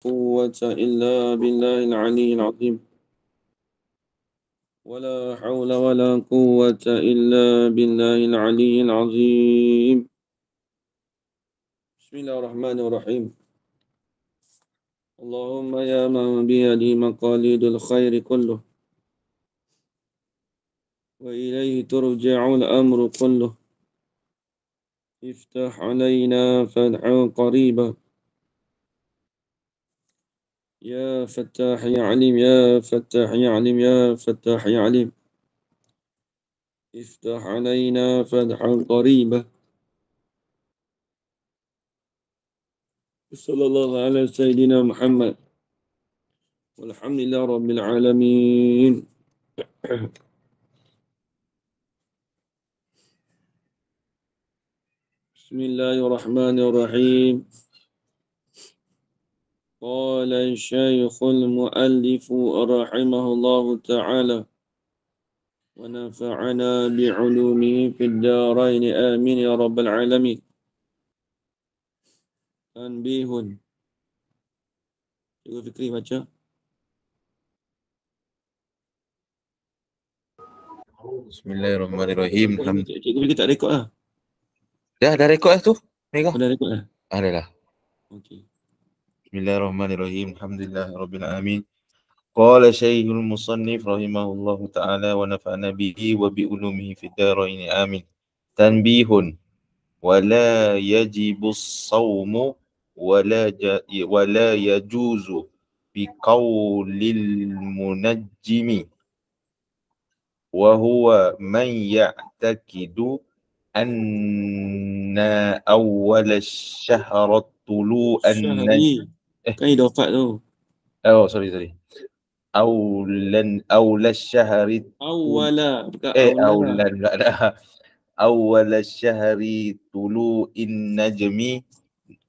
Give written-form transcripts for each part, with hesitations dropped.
قوة إلا بالله العلي العظيم ولا حول ولا قوة إلا بالله العلي العظيم بسم الله الرحمن الرحيم اللهم يا من بيده مقاليد الخير كله وإليه ترجع الأمر كله افتح علينا فتحا قريبا يا فتاح يا عليم يا فتاح يا عليم يا فتاح يا عليم افتح علينا فتحا قريبا صلى الله على سيدنا محمد والحمد لله رب العالمين بسم الله الرحمن الرحيم قال الشيخ المؤلف رحمه الله تعالى ونفعنا بعلومه في الدارين آمين يا رب العالمين تنبيه Cikgu Fikri baca. Bismillahirrahmanirrahim. Cikgu Fikri tak rekod lah. Dah ada rekod tu? Rekod? Dah rekod lah. Ada lah. Okey. Bismillahirrahmanirrahim. Alhamdulillah rabbil alamin. Qala Syekhul Musannif rahimahullahu taala wa nafa'ana bihi wa bi ulumihi fid dharain amin. Tanbihun wa la yajibu as-sawmu wa la yajuzu bi qawlil munajjimi wa huwa man ya'taqidu anna awwal ash-shahr tulu'an Syahri. Kan idafat tu. sorry. Awla ash-shahri Awwala. Bukan awwala. enggak ada. Awwal ash-shahri tulu'in najmi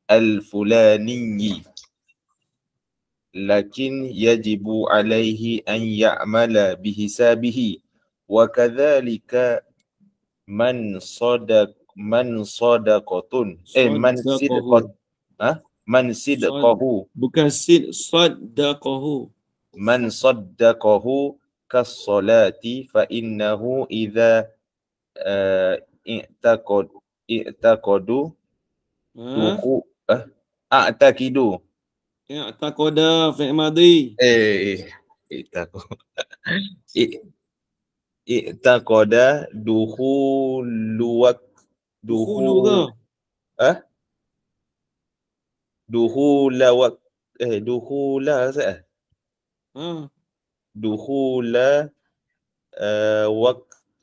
al-fulani. Lakin yajibu alaihi an ya'mala bihisabihi wa kadhalika man sadaqatun man sidqahu Bukan saddaqahu. man saddaqahu kas-salati fa innahu idza i'taqadu duhu a'taqidu I'taqada fi'l madhi. i'taqada duhulu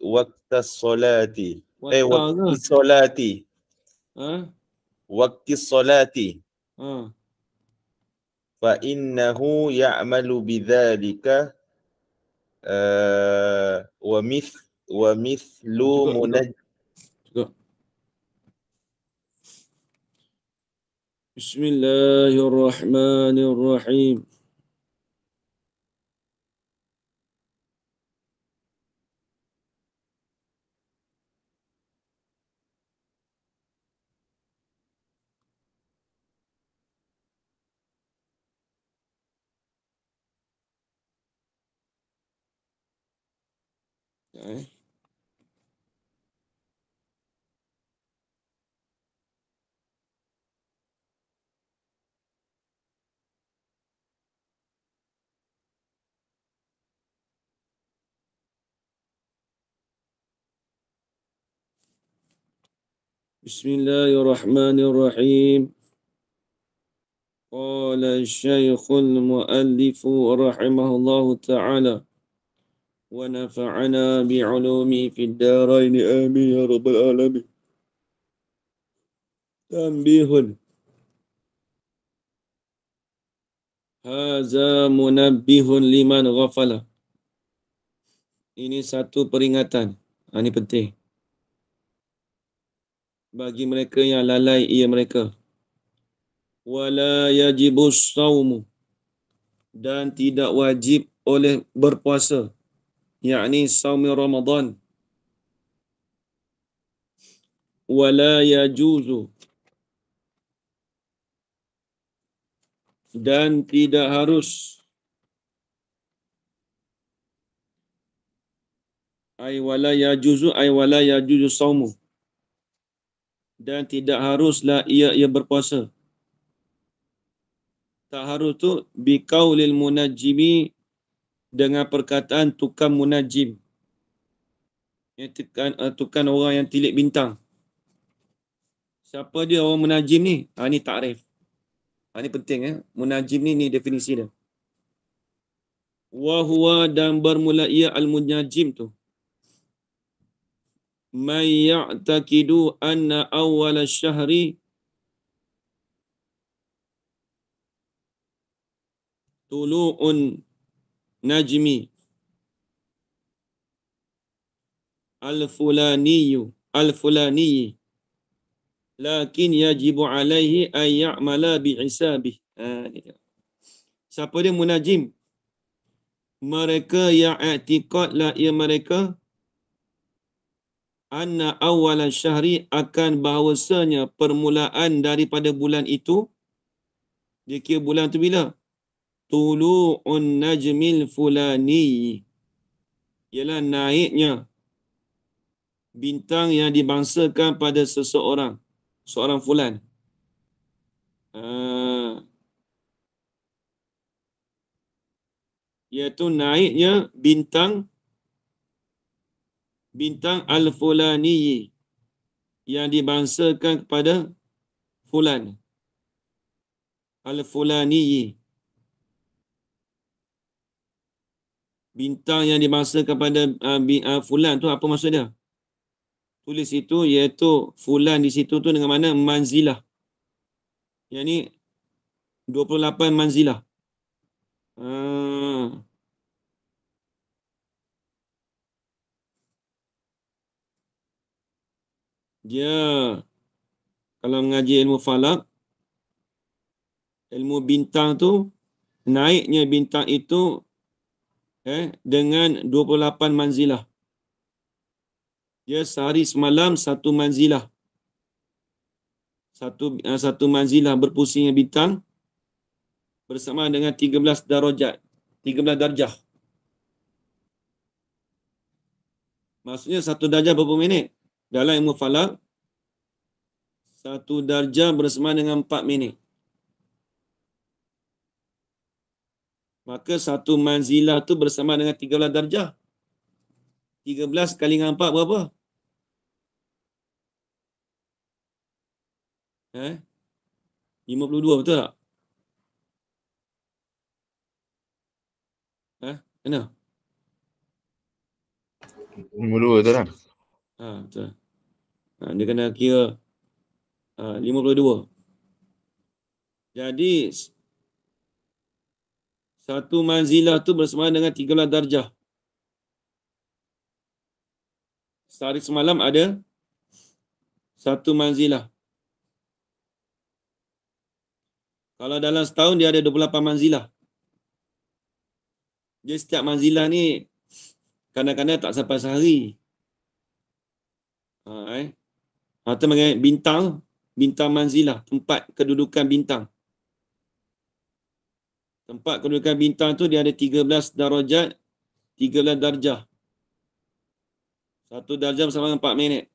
waqta salati waqti salati fa innahu ya'malu bidzalika wa mithlu Bismillahirrahmanirrahim. Bismillahirrahmanirrahim. Qala Syekhul Muallif rahimahullahu ta'ala wa nafa'ana bi'ulumi fid darain amin ya rabbal alamin. Tanbihun. Haza munabbihun liman ghafala. Ini satu peringatan. Ini penting. Bagi mereka yang lalai ia mereka. Wala yajibus sawmu. Dan tidak wajib oleh berpuasa. Yakni sawmi Ramadan. Wala yajuzu. dan tidak harus. Ay wala yajuzu saumu. Dan tidak haruslah ia berpuasa. Tak harus tu biqaulil munajjimi, dengan perkataan tukang munajim. Tukang orang yang tilik bintang. Siapa dia orang munajim ni? Ni takrif. Ni penting Munajim ni definisi dia. Wa huwa, dan bermula ia al-munajim tu. Man ya'taqidu anna awwal asy-syahri tulu'un najmi al-fulani lakin yajibu alaihi an ya'mala bi'isabih. Siapa dia munajim? Mereka yang i'tiqadlah ia mereka anna awwal syahri, akan bahawasanya permulaan daripada bulan itu, dia kira bulan tu bila? Tulu'un najmil fulani, ialah naiknya bintang yang dibangsakan pada seorang fulan. Iaitu naiknya bintang al-fulani yang dibangsakan kepada fulan. Al-fulani, bintang yang dibangsakan kepada fulan tu apa maksud dia? Tulis itu iaitu fulan di situ tu dengan mana manzilah. Yang ni 28 manzilah. Dia kalau mengaji ilmu falak, ilmu bintang tu, naiknya bintang itu dengan 28 manzilah. Dia sehari semalam satu manzilah. Satu manzilah berpusingnya bintang bersama dengan 13 darajat. 13 darjah. Maksudnya satu darjah berapa minit? Dalam ilmu falak, satu darjah bersama dengan 4 minit. Maka satu manzilah tu bersama dengan 13 darjah. 13 kali dengan 4 berapa? 52, betul tak? Mana? 52 betul tak? Betul. Dia kena kira 52. Jadi satu manzilah tu bersama dengan 13 darjah. Sehari semalam ada satu manzilah. Kalau dalam setahun dia ada 28 manzilah. Jadi setiap manzilah ni kadang-kadang tak sampai sehari. Atau bintang manzilah, tempat kedudukan bintang. Tempat kedudukan bintang tu dia ada 13 darajat, 13 darjah. Satu darjah bersama dengan 4 minit.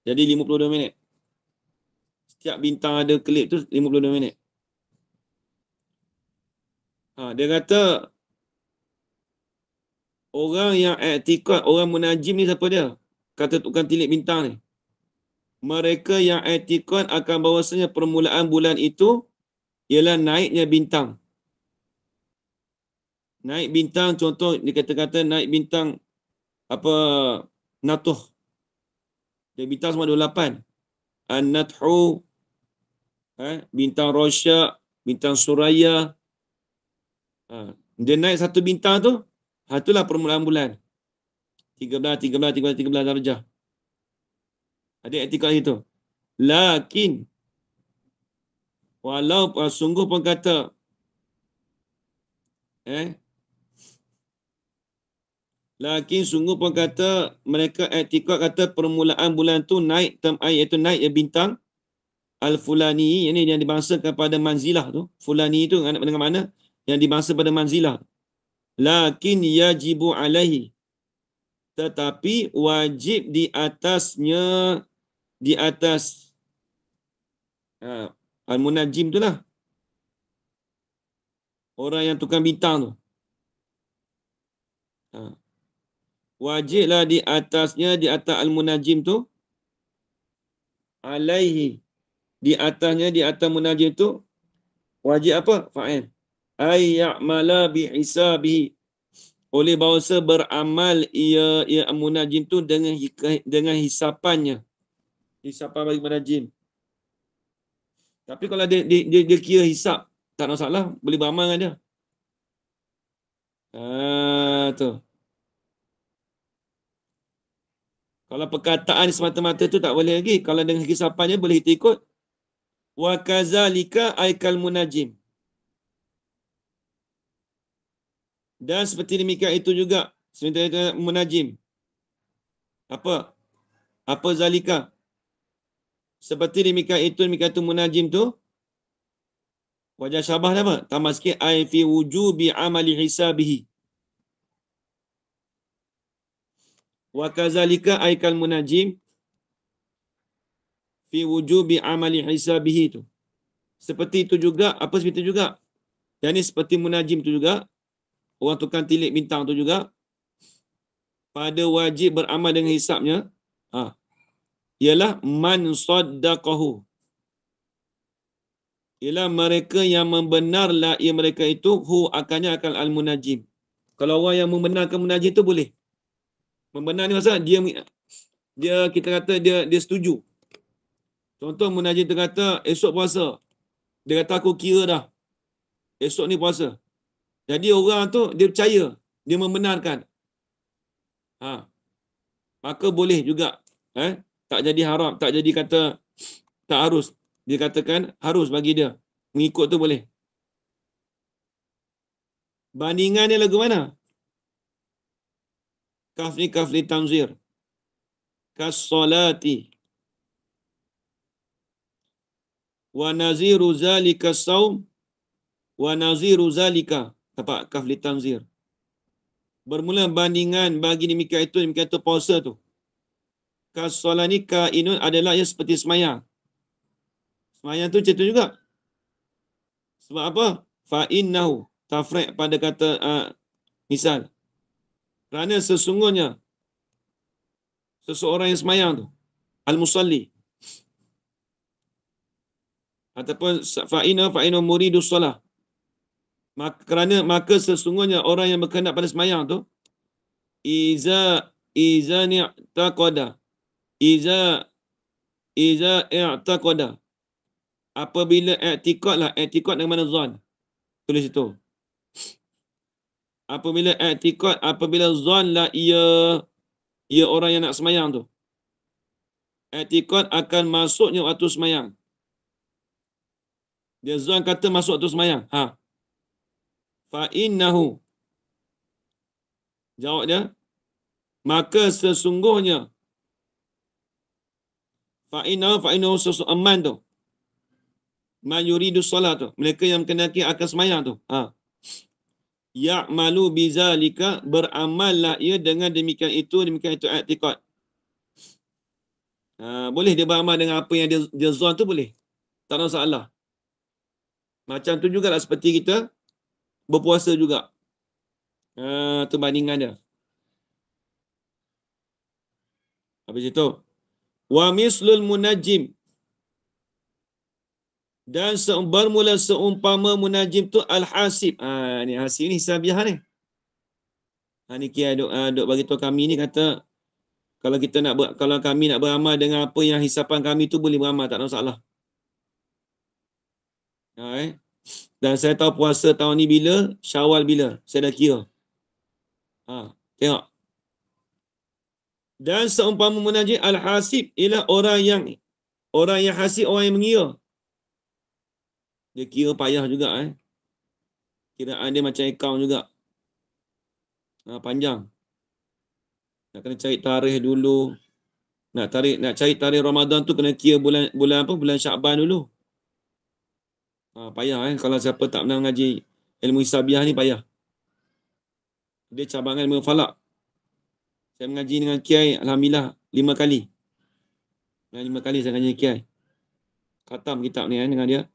Jadi 52 minit. Setiap bintang ada kelip tu 52 minit. Dia kata orang yang i'tiqad, orang munajim ni siapa dia? Kata tukang tilik bintang ni. Mereka yang i'tiqad akan bahawasanya permulaan bulan itu ialah naiknya bintang. Naik bintang, contoh dikata-kata naik bintang Natuh. Dia bintang semua 28. An-Nathu, bintang Rosyak, bintang Suraya. Dia naik satu bintang tu, itulah permulaan bulan. 13 darjah. Ada i'tikad itu. Lakin walau sungguh pun kata mereka i'tikad kata permulaan bulan tu naik iaitu naik bintang al-fulani, ini yang dibangsakan pada manzilah tu. Fulani itu dengan mana? Yang dibangsa pada manzilah. Lakin yajibu alaihi. Tetapi wajib di atasnya, di atas al-munajim tu lah. Orang yang tukang bintang tu. Wajiblah di atasnya, di atas al-munajim tu. Alaihi. Di atasnya, di atas munajim tu. Wajib apa? Fa'il. Ay ya'mala bihisabihi. Oleh bahasa beramal ia munajim tu dengan hisapannya. Hisapan bagi munajim. Tapi kalau dia kira hisap, tak ada masalah, boleh beramal dengan dia. Tu. Kalau perkataan semata-mata tu tak boleh lagi. Kalau dengan hisapannya boleh kita ikut. Wa kazalika aikal munajim. Dan seperti demikian itu juga. Seperti itu munajim. Apa? Apa zalika? Seperti demikian itu munajim tu. Wajah syabah dah apa? Tambah sikit. Ai fi wujubi amali hisabihi. Wa kazalika aikal munajim. Fi wujubi amali hisabihi tu. Seperti itu juga. Apa seperti itu juga? Yang ni seperti munajim tu juga. Orang tukang tilik bintang tu juga. Pada wajib beramal dengan hisapnya. Ialah man saddaqahu. Ialah mereka yang membenarlah ia mereka itu hu akannya akan al-munajim. Kalau orang yang membenarkan munajim itu boleh. Membenar ni maksud dia kita kata dia setuju. Contoh munajim tu kata esok puasa. Dia kata aku kira dah. Esok ni puasa. Jadi orang tu dia percaya, dia membenarkan. Maka boleh juga. Tak jadi haram, tak jadi kata tak harus. Dia katakan harus bagi dia. Mengikut tu boleh. Bandingan dia lagu mana? Kaf li tanzir. Kas salati. Wa naziru zalika saum. Wa naziru zalika. Tapak kaf li tanzir. Bermula bandingan bagi demikian itu puasa tu. Kas salani kainun adalah ia seperti semayang. Semayang tu macam tu juga. Sebab apa? Fa'innahu. Tafriq pada kata misal. Kerana sesungguhnya seseorang yang semayang tu. Al-musalli. Ataupun fa'innahu muridus salah. Maka sesungguhnya orang yang berkehendak pada semayang tu. Iza ni'taqada. Iza i'taqada. Apabila i'tiqad lah. I'tiqad dengan mana zon. Tulis itu. Apabila i'tiqad, apabila zon lah ia orang yang nak semayang tu. I'tiqad akan masuknya waktu semayang. Dia zon kata masuk waktu semayang. Fa'innahu. Jawab dia. Maka sesungguhnya. Fa'innahu sesuaman tu. Man yuridu solat tu. Mereka yang mengendaki akan semayang tu. Ya'malu bizalika. Beramallah ia dengan demikian itu i'tiqad. Boleh dia beramal dengan apa yang dia zon tu boleh. Tak ada masalah. Macam tu jugalah seperti kita berpuasa juga. Tu bandingan dia. Habis itu. Wa mislul munajim. Dan bermula seumpama munajim tu al-hasib. Ni hasib ni hisabiah ni. Ni kia duk bagi tahu kami ni kata kalau kami nak beramal dengan apa yang hisapan kami tu boleh beramal, tak ada masalah. Dan saya tahu puasa tahun ni bila, Syawal bila, saya dah kira. Tengok. Dan seumpama munajim al-hasib ialah orang yang hasib, orang yang mengira. Dia kira payah juga. Kiraan dia macam akaun juga. Panjang. Nak kena cari tarikh dulu. Nak cari tarikh Ramadan tu kena kira bulan Syaban dulu. Payah kalau siapa tak pernah mengaji ilmu hisabiah ni payah. Dia cabangan ilmu falak. Saya mengaji dengan kiai alhamdulillah 5 kali. 5 kali saya mengaji kiai. Khatam kitab ni dengan dia.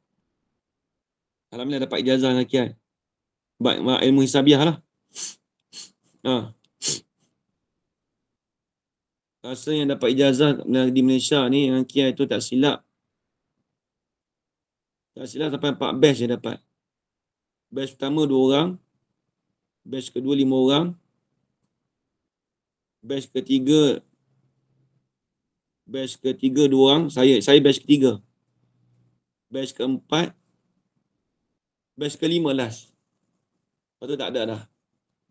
Alhamdulillah dapat ijazah dengan kiai. Buat ilmu hisabiah lah. Rasa yang dapat ijazah di Malaysia ni yang kiai tu tak silap. Tak silap sampai 4 batch dia dapat. Batch pertama 2 orang. Batch kedua 5 orang. Batch ketiga 2 orang. Saya batch ketiga. Batch keempat. Batch kelima last. Lepas tu tak ada dah.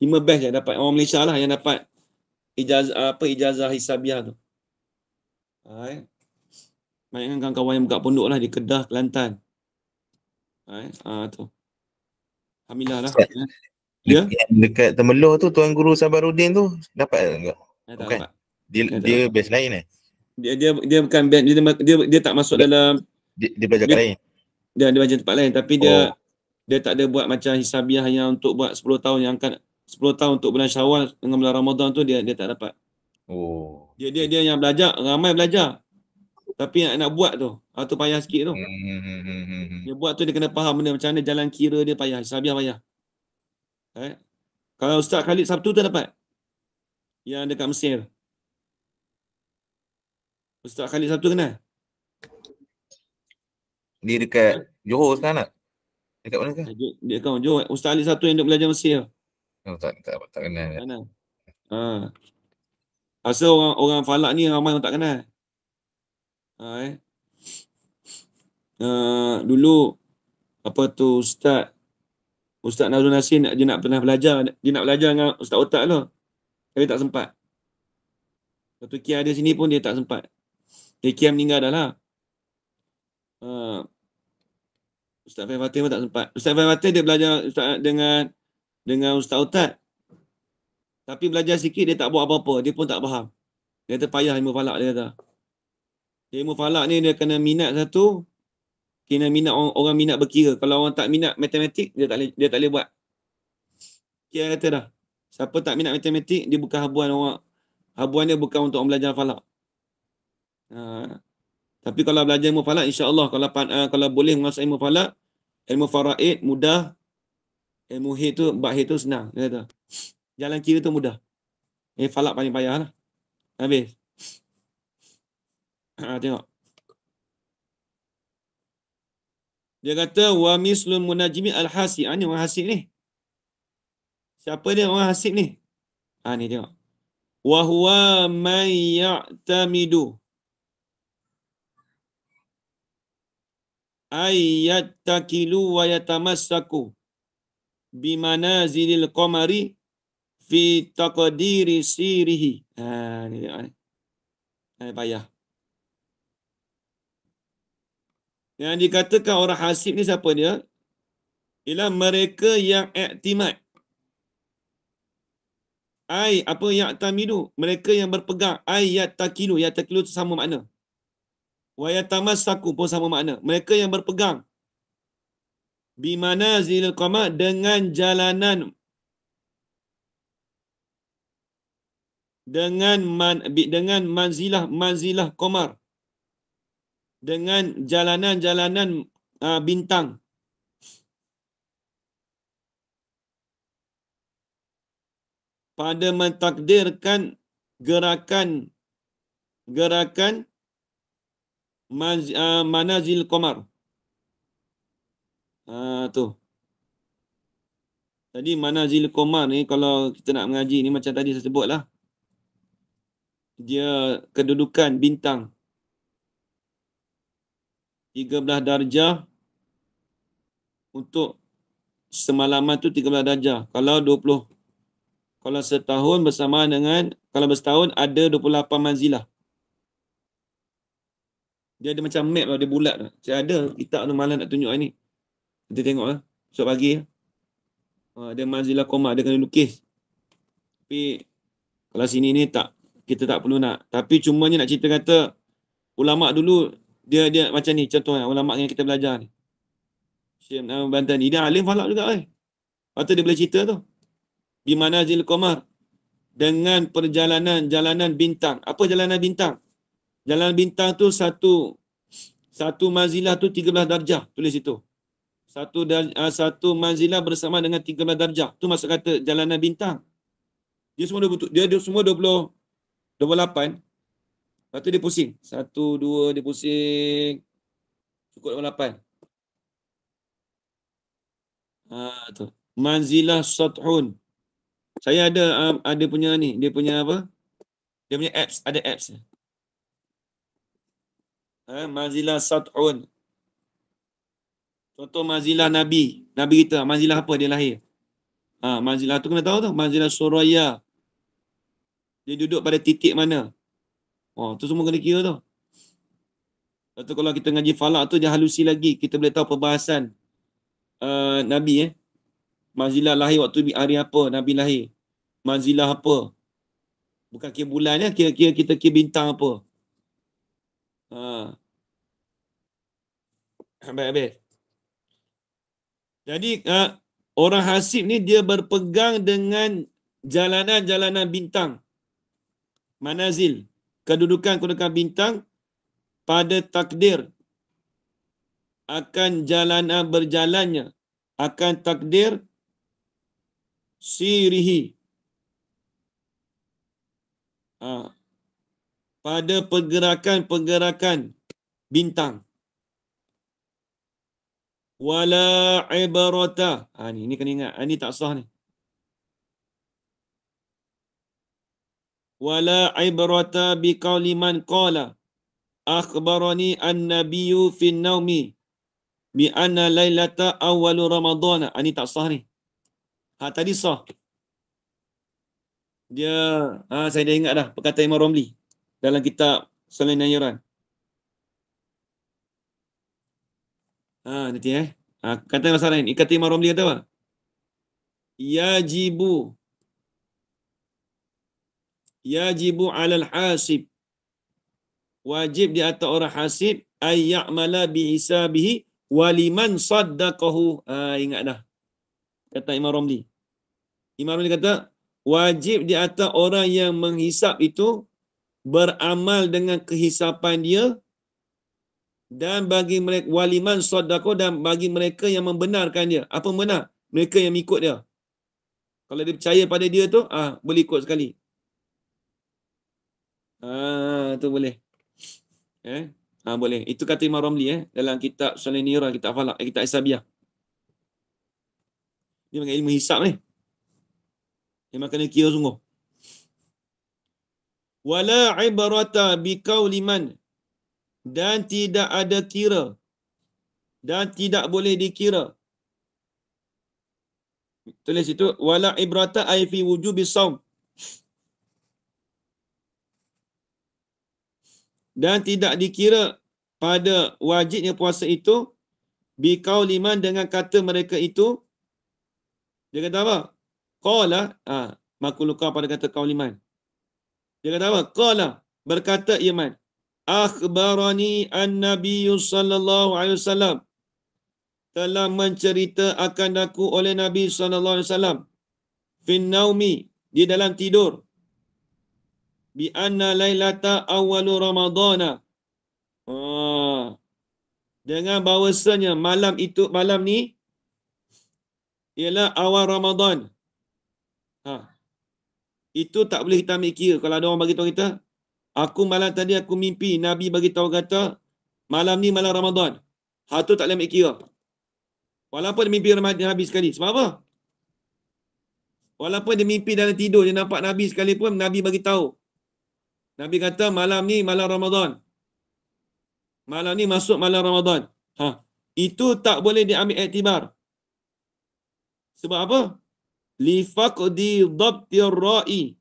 5 batch yang dapat. Orang Malaysia lah yang dapat ijazah hisabiah tu. Banyak kawan-kawan yang buka pondok lah di Kedah, Kelantan. Tu. Alhamdulillah lah. Ya? Dekat Temelloh tu Tuan Guru Sabaruddin tu dapat enggak? Tak Bukan. dapat. Dia batch lain Dia bukan batch, dia tak masuk dalam dia belajar kat lain. Dia belajar tempat lain tapi dia tak ada buat macam hisabiah yang untuk buat 10 tahun yang akan 10 tahun untuk bulan Syawal dengan bulan Ramadan tu dia tak dapat. Dia yang belajar, ramai belajar. Tapi nak buat tu payah sikit tu. Dia buat tu dia kena faham benda macam mana jalan kira dia payah, hisabiah payah. Kalau Ustaz Khalid Sabtu tu dapat. Yang dekat Mesir. Ustaz Khalid Sabtu kenal? Dia dekat Johor sekarang tak? Dekat mana sekarang? Dia kawan Johor. Ustaz Khalid Sabtu yang duk belajar Mesir. Tak kenal. Asal orang falak ni ramai orang tak kenal. Dulu Ustaz Nazrul Nasir dia nak pernah belajar, dengan Ustaz Otak tu. Tapi tak sempat. Waktu Kiai ada sini pun dia tak sempat. Kiai meninggal dah lah. Ustaz Fahim Fatih pun tak sempat. Ustaz Fahim Fatih dia belajar dengan Ustaz Otak. Tapi belajar sikit dia tak buat apa-apa. Dia pun tak faham. Dia kata payah ilmu falak dia kata. Ilmu falak ni dia kena minat satu. Kena minat orang minat berkira. Kalau orang tak minat matematik, dia tak boleh buat. Kiai kata dah. Siapa tak minat matematik, dia bukan habuan orang. Habuan dia bukan untuk orang belajar falak. Tapi kalau belajar ilmu falak, insya-Allah kalau boleh menguasai ilmu falak, ilmu faraid mudah. Ilmu hid tu, bab-hid tu senang. Dia kata. Jalan kira tu mudah. Falak paling payah lah. Habis. Tengok. Dia kata wa mislul munajimi al-hasib. Ni orang hasib ni. Siapa dia orang hasib ni? Ni tengok. Wa huwa man ya'tamidu ayyattakilu wa yatamassaku bimanazilil qamari fi taqdiri sirihi. Ni tengok ni. Payah. Yang dikatakan orang hasib ni siapa dia? Ialah mereka yang iktimad. Yang tamidu? Mereka yang berpegang. Yattakilu. Yattakilu itu sama makna. Wa yatamassaku pun sama makna. Mereka yang berpegang. Bimanazilil qamar dengan jalanan. Dengan manzilah qamar. Dengan jalanan bintang. Pada mentakdirkan gerakan manazil qamar. Tu. Tadi manazil qamar ni kalau kita nak mengaji ni macam tadi saya sebutlah. Dia kedudukan bintang. 13 darjah untuk semalaman tu 13 darjah. Kalau setahun bersama dengan, kalau bersetahun ada 28 manzilah. Dia ada macam map lah, dia bulat lah. Saya ada kitab tu malam nak tunjuk ni. Kita tengok lah. Esok pagi lah. Ada manzilah qamar, dia kena lukis. Tapi kalau sini ni tak kita tak perlu nak. Tapi cumanya nak cerita kata ulama dulu dia macam ni contohnya ulama yang kita belajar ni. Syekh Bantani dia alim falak juga Lepas tu dia boleh cerita tu. Di manazil qamar dengan jalanan bintang. Apa jalanan bintang? Jalanan bintang tu satu manzilah tu 13 darjah tulis itu. Satu manzilah bersama dengan 13 darjah. Tu maksud kata jalanan bintang. Dia semua 28. Lepas tu dia pusing. 1, 2 dia pusing. Cukup 28. Tu. Manzilah sathun. Saya ada punya ni, dia punya apa? Dia punya apps, ada apps. Manzilah sathun. Contoh manzilah Nabi kita, manzilah apa dia lahir? Manzilah tu kena tahu tu, manzilah Suraya. Dia duduk pada titik mana? Tu semua kena kira tu. Lepas tu kalau kita ngaji falak tu dia halusi lagi, kita boleh tahu perbahasan Nabi manzilah lahir waktu hari apa Nabi lahir. Manzilah apa? Bukan kira bulan kira kita kira bintang apa. Baik. Jadi orang hasib ni dia berpegang dengan jalanan-jalanan bintang. Manazil, kedudukan bintang pada takdir akan berjalannya akan takdir sirihi. Pada pergerakan bintang. Wala ibarata. Ni kena ingat. Ni tak sah ni. Wala ibarata biqauli man qala akhbarani an-nabiyyu fi an-naumi bi anna lailata awwalu ramadhana. Ni tak sah ni. Tadi sah. Dia saya dah ingat dah perkataan Imam Romli dalam kitab Selain Nayran. Nanti kata masalah ni. Kata Imam Romli kata apa? Yajibu 'alal hasib. Wajib di atas orang hasib ay ya'mala bi hisabihi wa liman saddaqahu. Ingat dah. Kata Imam Romli. Imam Romli kata wajib di atas orang yang menghisap itu beramal dengan kehisapan dia, dan bagi mereka waliman saddaqah, dan bagi mereka yang membenarkan dia. Apa benar? Mereka yang ikut dia. Kalau dia percaya pada dia tu, boleh ikut sekali. Tu boleh. Boleh. Itu kata Imam Ramli dalam kitab Selain Nira, kitab Falak, kitab Isabiah. Dia panggil ilmu hisab ni. Memang kena kira sungguh. Wala ibarata biqauli man, dan tidak ada kira, dan tidak boleh dikira. Tulis itu wala ibrata ay fi wujubis saum, dan tidak dikira pada wajibnya puasa itu biqauli man, dengan kata mereka itu. Dia kata apa? Qala, makuluka pada kata qauliman. Dia kata apa? Qala, berkata Iman, akhbarani an-nabiyyu sallallahu alaihi wasallam, telah mencerita akan aku oleh Nabi sallallahu alaihi wasallam, fin naumi, di dalam tidur, bi anna lailata awwalu ramadhana, dengan bahawasanya malam ni ialah awal Ramadan. Itu tak boleh kita ambil kira. Kalau ada orang bagi tahu kita, aku malam tadi aku mimpi Nabi bagi tahu kata malam ni malam Ramadan. Tu tak boleh ambil kira. Walaupun dia mimpi Nabi sekali. Sebab apa? Walaupun dia mimpi dalam tidur, dia nampak Nabi sekali pun, Nabi bagi tahu. Nabi kata malam ni malam Ramadan. Malam ni masuk malam Ramadan. Itu tak boleh diambil iktibar. Sebab apa? Li faqdi dhabtir ra'i.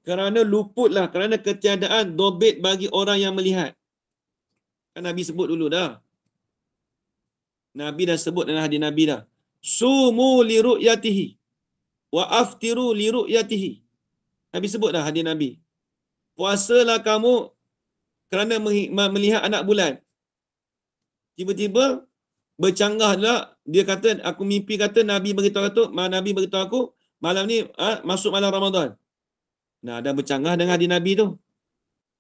Kerana luputlah, kerana ketiadaan dobit bagi orang yang melihat. Kan Nabi sebut dulu dah. Nabi dah sebut dalam hadis Nabi dah. Sumu li ru'yatihi wa aftiru li ru'yatihi. Nabi sebut dah hadis Nabi. Puasalah kamu kerana melihat anak bulan. Tiba-tiba bercanggah pula, dia kata, aku mimpi kata Nabi beritahu aku malam ni masuk malam Ramadan. Nah, dah bercanggah dengan hadis Nabi tu.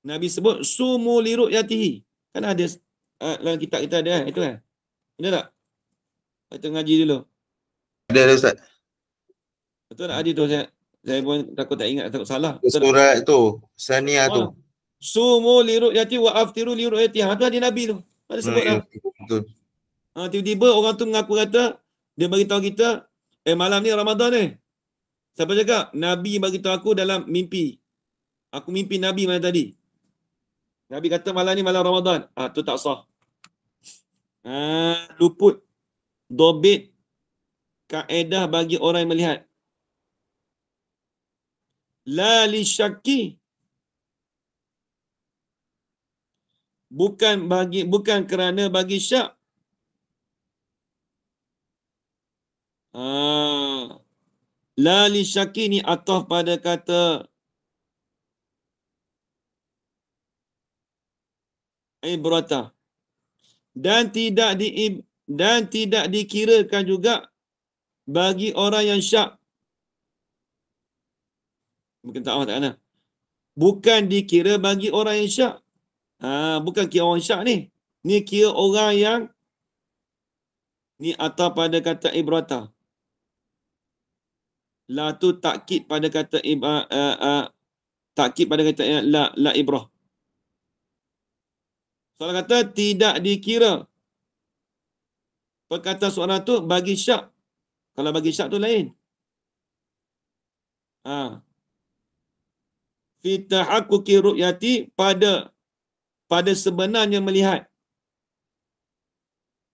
Nabi sebut sumu li ru'yatihi. Kan ada dalam kitab kita ada itu kan. Benar tak? Kita ngaji dulu. Ada Ustaz. Betul tak hadis tu? Saya pun takut tak ingat, takut salah. Betul tak? Surat tu, Saniyah tu. Sumu li ru'yati wa aftiru li ru'yati. Itu hadis Nabi tu. Ada sebut dah. Betul. Tiba-tiba orang tu mengaku kata, dia beritahu kita, malam ni Ramadan ni. Siapa cakap? Nabi beritahu aku dalam mimpi. Aku mimpi Nabi malam tadi. Nabi kata malam ni malam Ramadan. Tu tak sah. Luput dobit kaedah bagi orang yang melihat. La li syakki. Bukan kerana bagi syak. La li syakki ni ataf pada kata ibrata. Dan tidak dikirakan juga bagi orang yang syak. Mungkin tak mana. Bukan dikira bagi orang yang syak. Bukan kira orang syak ni. Ni kira orang yang ni atau pada kata ibrata. La tu takkid pada kata takkid pada kata la ibrah. Soalan kata tidak dikira perkataan seorang tu bagi syak. Kalau bagi syak tu lain. Fi tahaqquqi ru'yati pada sebenarnya melihat.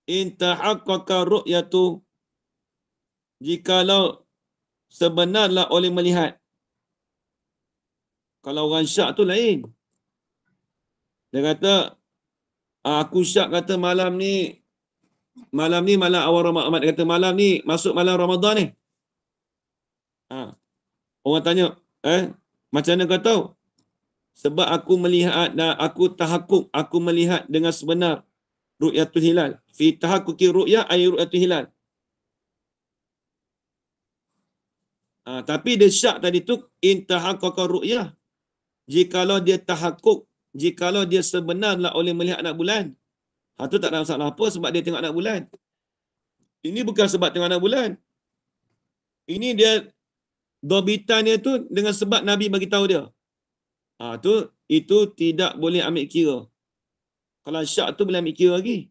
In tahaqqaqa ru'yatu, jikalau sebenarlah oleh melihat. Kalau orang syak tu lain. Dia kata, aku syak kata malam ni malam awal Ramadan. Dia kata malam ni masuk malam Ramadan ni. Orang tanya, macam mana kau tahu? Sebab aku melihat dan aku tahakkuk, aku melihat dengan sebenar ru'yatul hilal. Fi tahakkuki ru'yah ay ru'yatul hilal. Tapi dia syak tadi tu in tahaqqaqa ru'yah. Jikalau dia tahakkuk, jikalau dia sebenarlah oleh melihat anak bulan. Tu tak ada masalah apa sebab dia tengok anak bulan. Ini bukan sebab tengok anak bulan. Ini dia dobitannya tu dengan sebab Nabi bagi tahu dia. Itu tidak boleh ambil kira. Kalau syak tu boleh ambil kira lagi.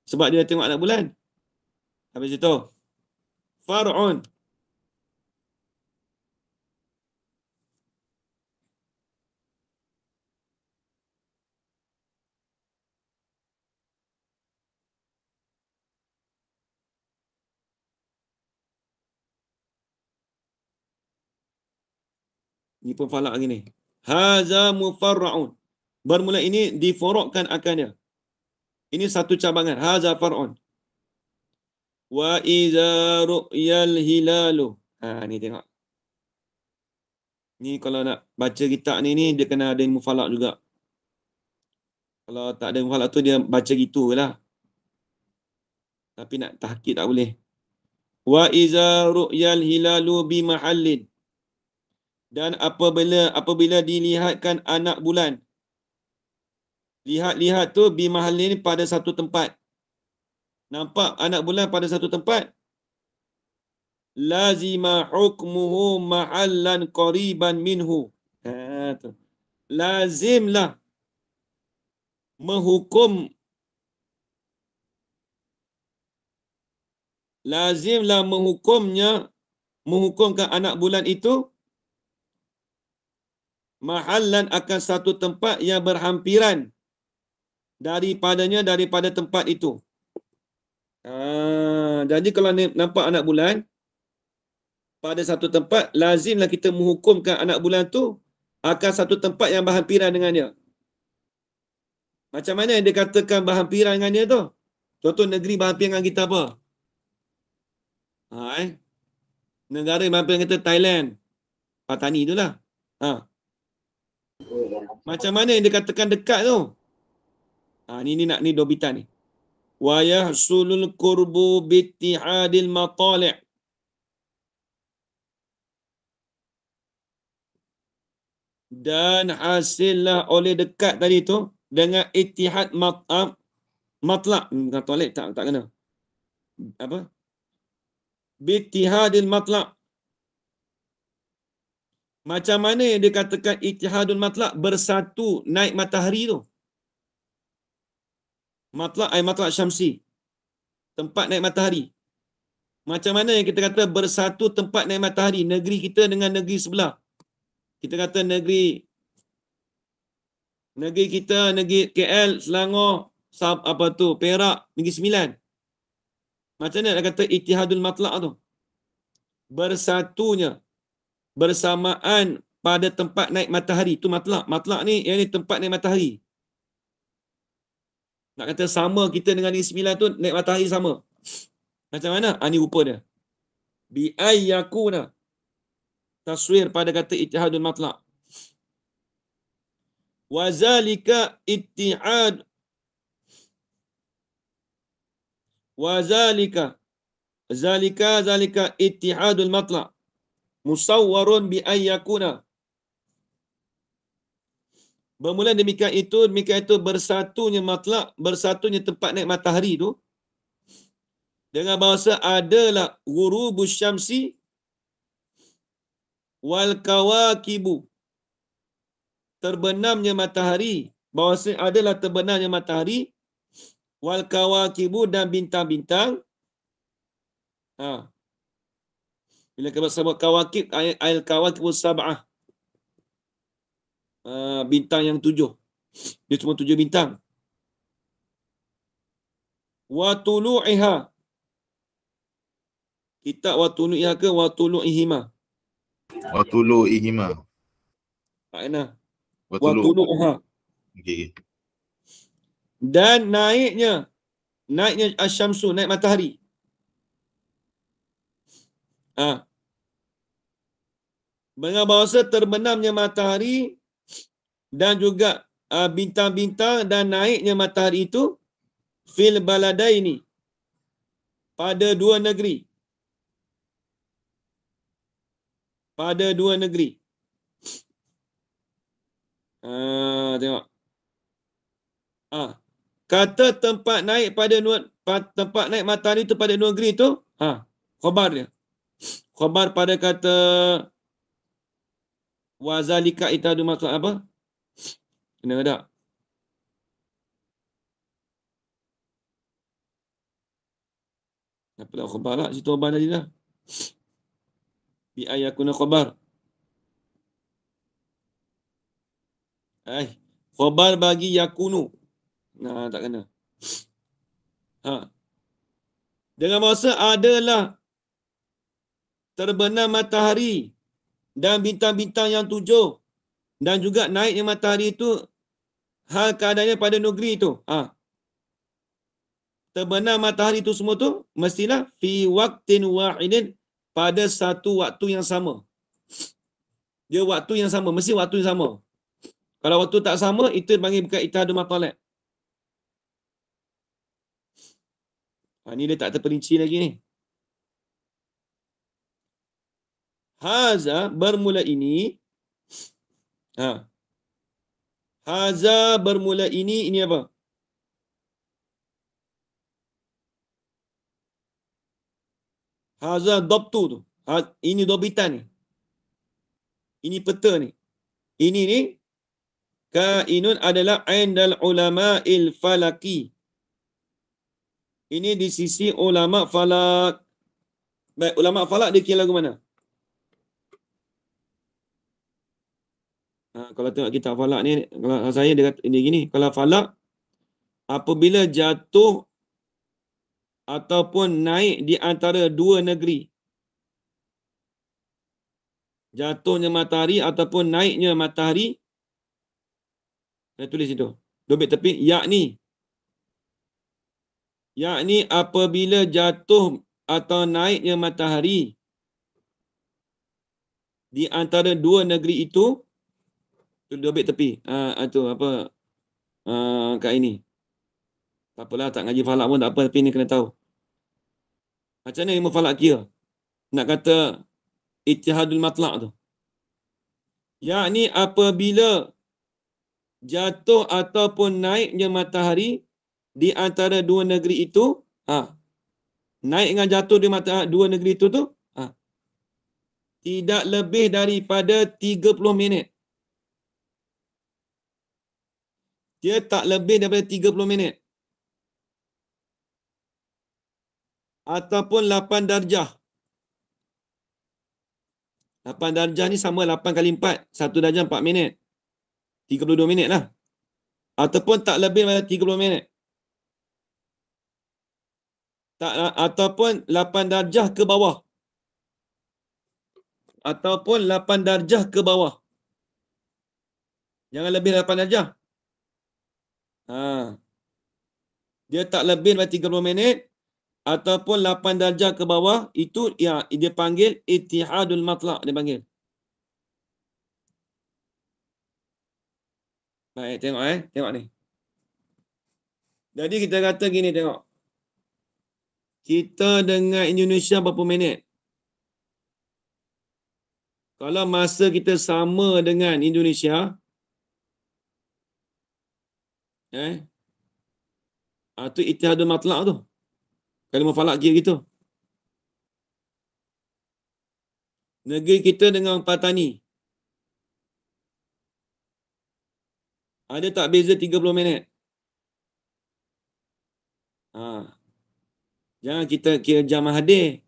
Sebab dia tengok anak bulan. Habis itu. Far'un. Ini pun falak lagi ni. Haza mufarra'un. Bermula ini diforokkan akannya. Ini satu cabangan. Haza far'un. Wa iza ru'yal hilalu. Ni tengok. Ni kalau nak baca kitab ni dia kena ada ilmu falak juga. Kalau tak ada ilmu falak tu dia baca gitu lah. Tapi nak tahqiq tak boleh. Wa iza ru'yal hilalu bi mahallin. Dan apabila dilihatkan anak bulan. Lihat tu bi mahallin pada satu tempat. Nampak anak bulan pada satu tempat. Lazima hukmuhu mahallan qariban minhu. Lazimlah menghukumkan anak bulan itu mahallan akan satu tempat yang berhampiran daripada tempat itu. Jadi kalau nampak anak bulan pada satu tempat, lazimlah kita menghukumkan anak bulan tu akan satu tempat yang berhampiran dengannya. Macam mana yang dia katakan berhampiran dengan dia tu? Contoh negeri berhampiran dengan kita apa? Negara apa yang kata Thailand. Patani itulah. Ha. Macam mana yang dikatakan dekat tu? Ha, ni nak ni dobitan ni. Wa yahsulul qurbu bittihadil matali'. Dan hasillah oleh dekat tadi tu dengan ittihad matlaq. Bukan tolak, tak kena. Apa? Bittihadil matlaq. Macam mana yang dikatakan ittihadul matlaq? Bersatu naik matahari tu. Matlaq ay matlaq syamsi. Tempat naik matahari. Macam mana yang kita kata bersatu tempat naik matahari? Negeri kita dengan negeri sebelah. Kita kata negeri kita, negeri KL, Selangor, apa tu, Perak, Negeri Sembilan. Macam mana nak kata ittihadul matlaq tu? Bersatunya, bersamaan pada tempat naik matahari. Itu matlaq. Matlaq ni, yang ni tempat naik matahari. Nak kata sama kita dengan Negeri Sembilan tu, naik matahari sama. Macam mana? Ini rupa dia. Bi'ayyakuna. Taswir pada kata ittihadul matlaq. Wazalika ittihad. Wazalika. Zalika ittihadul matlaq. Musawwarun bi'ayyakuna. Bermula demikian itu bersatunya matlaq, bersatunya tempat naik matahari tu. Dengan bahasa adalah ghurubus syamsi wal kawakibu. Terbenamnya matahari. Bahasa adalah terbenamnya matahari. Wal kawakibu dan bintang-bintang. Ha. Bila kita sebut kawakib, al kawakibu sab'ah. Bintang yang 7. Dia cuma 7 bintang. Wa tulu'iha. Kitab wa tulu'iha ke wa tulu'ihima? Wa tulu'ihima. Tak kena. Wa Wa tulu'uha. Okey. Dan naiknya asyamsu, naik matahari. Dengan bahasa terbenamnya matahari dan juga bintang-bintang dan naiknya matahari itu fil baladaini, pada dua negeri. Pada dua negeri. Tengok. Kata tempat naik tempat naik matahari itu pada dua negeri itu, khabar dia. Khabar pada kata wazalika itadu maksud apa? Kena tak? Apa lah khabar lah? Situ khabar tadi lah. Bi ayakuna khabar. Khabar bagi yakunu. Tak kena. Dengan bahasa adalah terbenam matahari dan bintang-bintang yang 7 dan juga naiknya matahari itu hal keadaannya pada negeri itu. Terbenam matahari itu semua tu mestilah fi waqtin wahidin, pada satu waktu yang sama. Dia waktu yang sama, mesti waktu yang sama. Kalau waktu tak sama, itu dipanggil bukan ittihadul matlaq. Ni dia tak terperinci lagi ni. Haza bermula ini. Haza bermula ini apa? Haza dobtu tu. Ini dobitan ni. Ini peta ni. Ini ni kainun adalah indal ulama'il falaki. Ini di sisi ulama falak. Baik, ulama falak dia kira lagu mana? Kalau tengok kitab falak ni, kalau saya dia kata dia gini, kalau falak apabila jatuh ataupun naik di antara dua negeri. Jatuhnya matahari ataupun naiknya matahari. Saya tulis itu. Dobit tepi, yakni apabila jatuh atau naiknya matahari di antara dua negeri itu, tu dobit tepi. Itu apa? Kat ini. Tak apalah, tak ngaji falak pun tak apa, tapi ni kena tahu. Macam mana ilmu falak kira? Nak kata ittihadul matlaq tu. Yakni apabila jatuh ataupun naiknya matahari di antara dua negeri itu, naik dengan jatuh di dua negeri itu tu, tidak lebih daripada 30 minit. Dia tak lebih daripada 30 minit. Ataupun 8 darjah. 8 darjah ni sama 8 kali 4. 1 darjah 4 minit. 32 minit lah. Ataupun tak lebih daripada 30 minit. Ataupun 8 darjah ke bawah. Ataupun 8 darjah ke bawah. Jangan lebih 8 darjah. Dia tak lebih daripada 30 minit. Ataupun 8 darjah ke bawah. Itu ya, dia panggil ittihadul matlaq. Dia panggil. Baik, tengok Tengok ni. Jadi kita kata gini, tengok. Kita dengan Indonesia berapa minit? Kalau masa kita sama dengan Indonesia, itu ittihadul matlaq tu. Kalau mau falak kira gitu. Negeri kita dengan Patani. Ada tak beza 30 minit? Jangan kita kira jam hadir.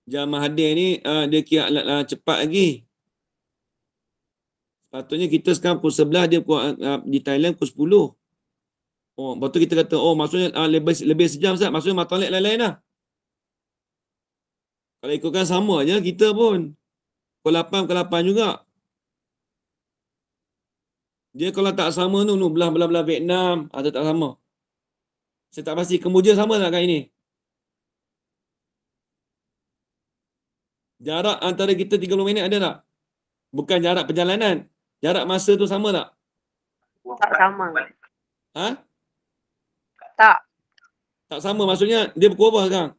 Jam hadir ni dia kira cepat lagi. Patutnya kita sekarang pukul 11, dia di Thailand pukul 10. Lepas tu kita kata, maksudnya lebih sejam Ustaz. Maksudnya matahari lain-lain lah. Kalau ikutkan sama je kita pun. Pukul 8, pukul 8 juga. Dia kalau tak sama tu, belah-belah Vietnam, atau tak sama. Saya tak pasti. Kemboja sama tak kat ini? Jarak antara kita 30 minit ada tak? Bukan jarak perjalanan. Jarak masa tu sama tak? Tak sama. Tak. Tak sama. Maksudnya dia pukul apa sekarang?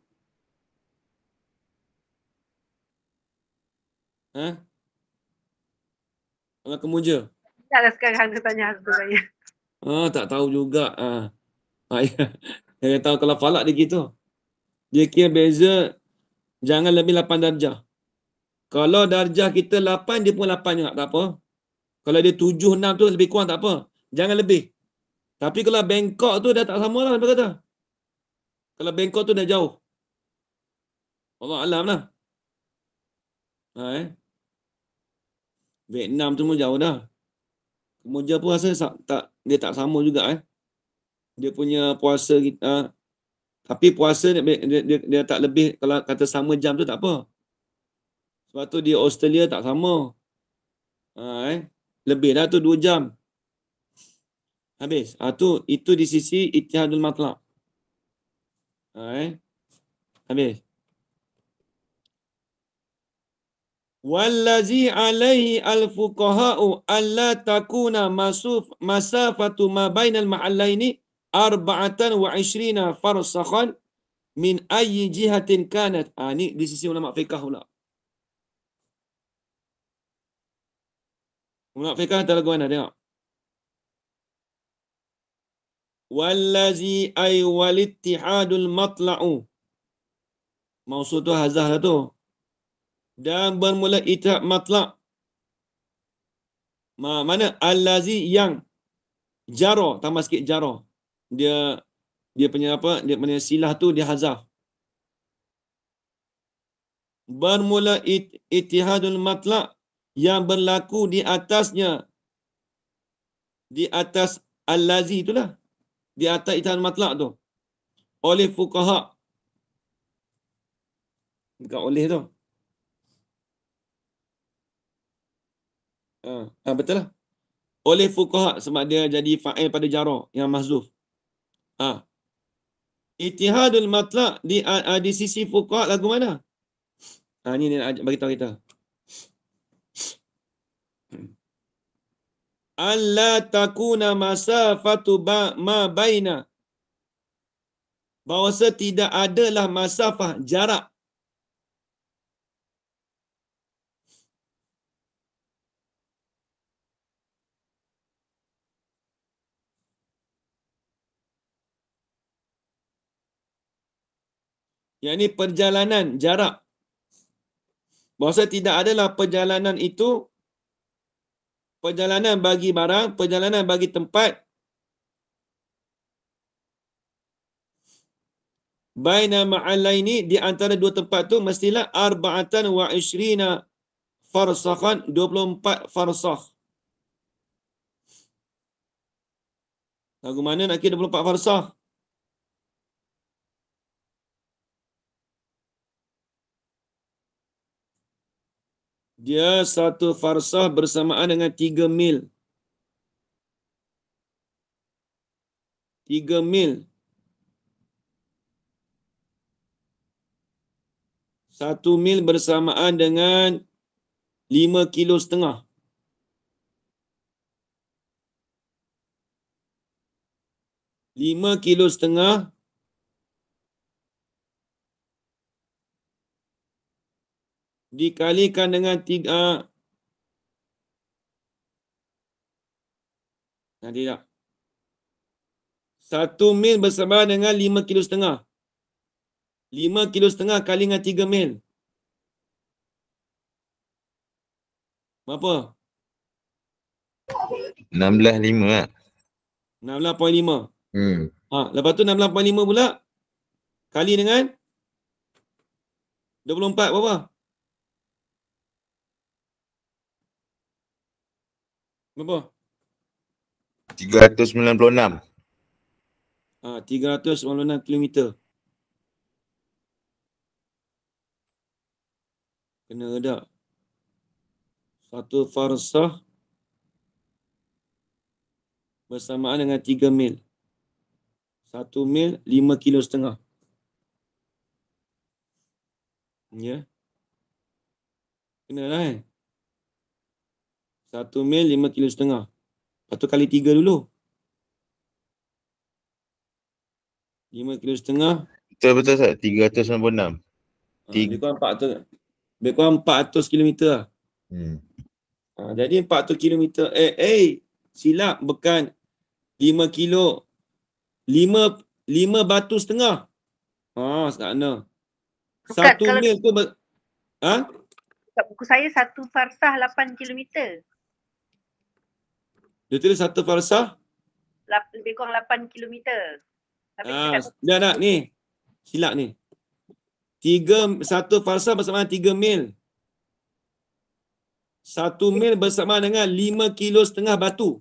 Kalau Kemboja. Taklah sekarang dia tanya aku saya. Tak tahu juga. Dia tahu kalau falak dia gitu. Dia kira beza jangan lebih 8 darjah. Kalau darjah kita 8, dia pun 8 juga. Tak apa. Kalau dia 7, 6 tu lebih kurang tak apa. Jangan lebih. Tapi kalau Bangkok tu dah tak sama lah. Apa kata? Kalau Bangkok tu dah jauh. Allah alam lah. Vietnam tu pun jauh dah. Kemboja pun rasa dia tak sama juga. Dia punya puasa kita. Tapi puasa dia tak lebih. Kalau kata sama jam tu tak apa. Sebab tu di Australia tak sama. Lebih dah tu 2 jam. Habis. Itu di sisi ittihadul matlaq. Habis. Wallazi alaihi al-fuqaha'u alla takuna masafatu ma bainal mahallaini 24 farsakhan min ayyi jihatin kanat. Ni di sisi ulama fiqh pula. Ulama fiqh kata lagu mana? Tengok. Wallazi ay walittihadul matla'u. Maksud tu hazah lah tu. Dan bermula ittihad matlaq. Mana? Allazi yang jaro. Tambah sikit jaro. Dia punya apa? Dia punya silah tu dia hazaf. Bermula ittihadul matlaq yang berlaku di atasnya. Di atas allazi itulah. Di atas ittihadul matlaq tu. Oleh fuqaha. Bukan oleh tu. Betul lah. Oleh fuqaha sebab dia jadi fa'il pada jara yang mahzuf. Ittihadul matlaq di sisi fuqaha lagu mana? Ni dia bagi tahu kita. alla takuna masafatu ma baina. Bahawasa tidak adalah masafah jarak. Yang ini perjalanan jarak. Bahawasa tidak adalah perjalanan itu perjalanan bagi barang, perjalanan bagi tempat. Baina ma'alaini, di antara dua tempat tu mestilah arba'atan wa ishrina farsakhan, 24 farsakh. Lagu mana nak kira 24 farsakh? Dia satu farsakh bersamaan dengan 3 mil. 3 mil. 1 mil bersamaan dengan 5 kilo setengah. 5 kilo setengah dikalikan dengan 3. Tidak. 1 mil bersamaan dengan 5 kilo setengah. 5 kilo setengah kali dengan 3 mil. Berapa? 16.5 lah. 16.5. Hmm. Lepas tu 16.5 pula kali dengan 24 berapa? Berapa? 396. 396 kilometer. Kena tak? Satu farsakh bersamaan dengan 3 mil. 1 mil 5 kilo setengah. Ya. Kena lah 1 mil 5 kilo setengah. Lepas tu kali 3 dulu. 5 kilo setengah. Betul Ustaz. 396. Lebih kurang 400. Lebih kurang 400 kilometer lah. Jadi 400 kilometer. Silap, bukan 5 kilo. 5 batu setengah. Sekarang. Bukan, 1 mil tu kat buku saya satu farsah 8 kilometer. Dia tulis satu farsah. Lebih kurang 8 kilometer. Tapi Dah ni. Silap ni. 1 farsah bersamaan 3 mil. 1 mil bersamaan dengan 5 kilo setengah batu.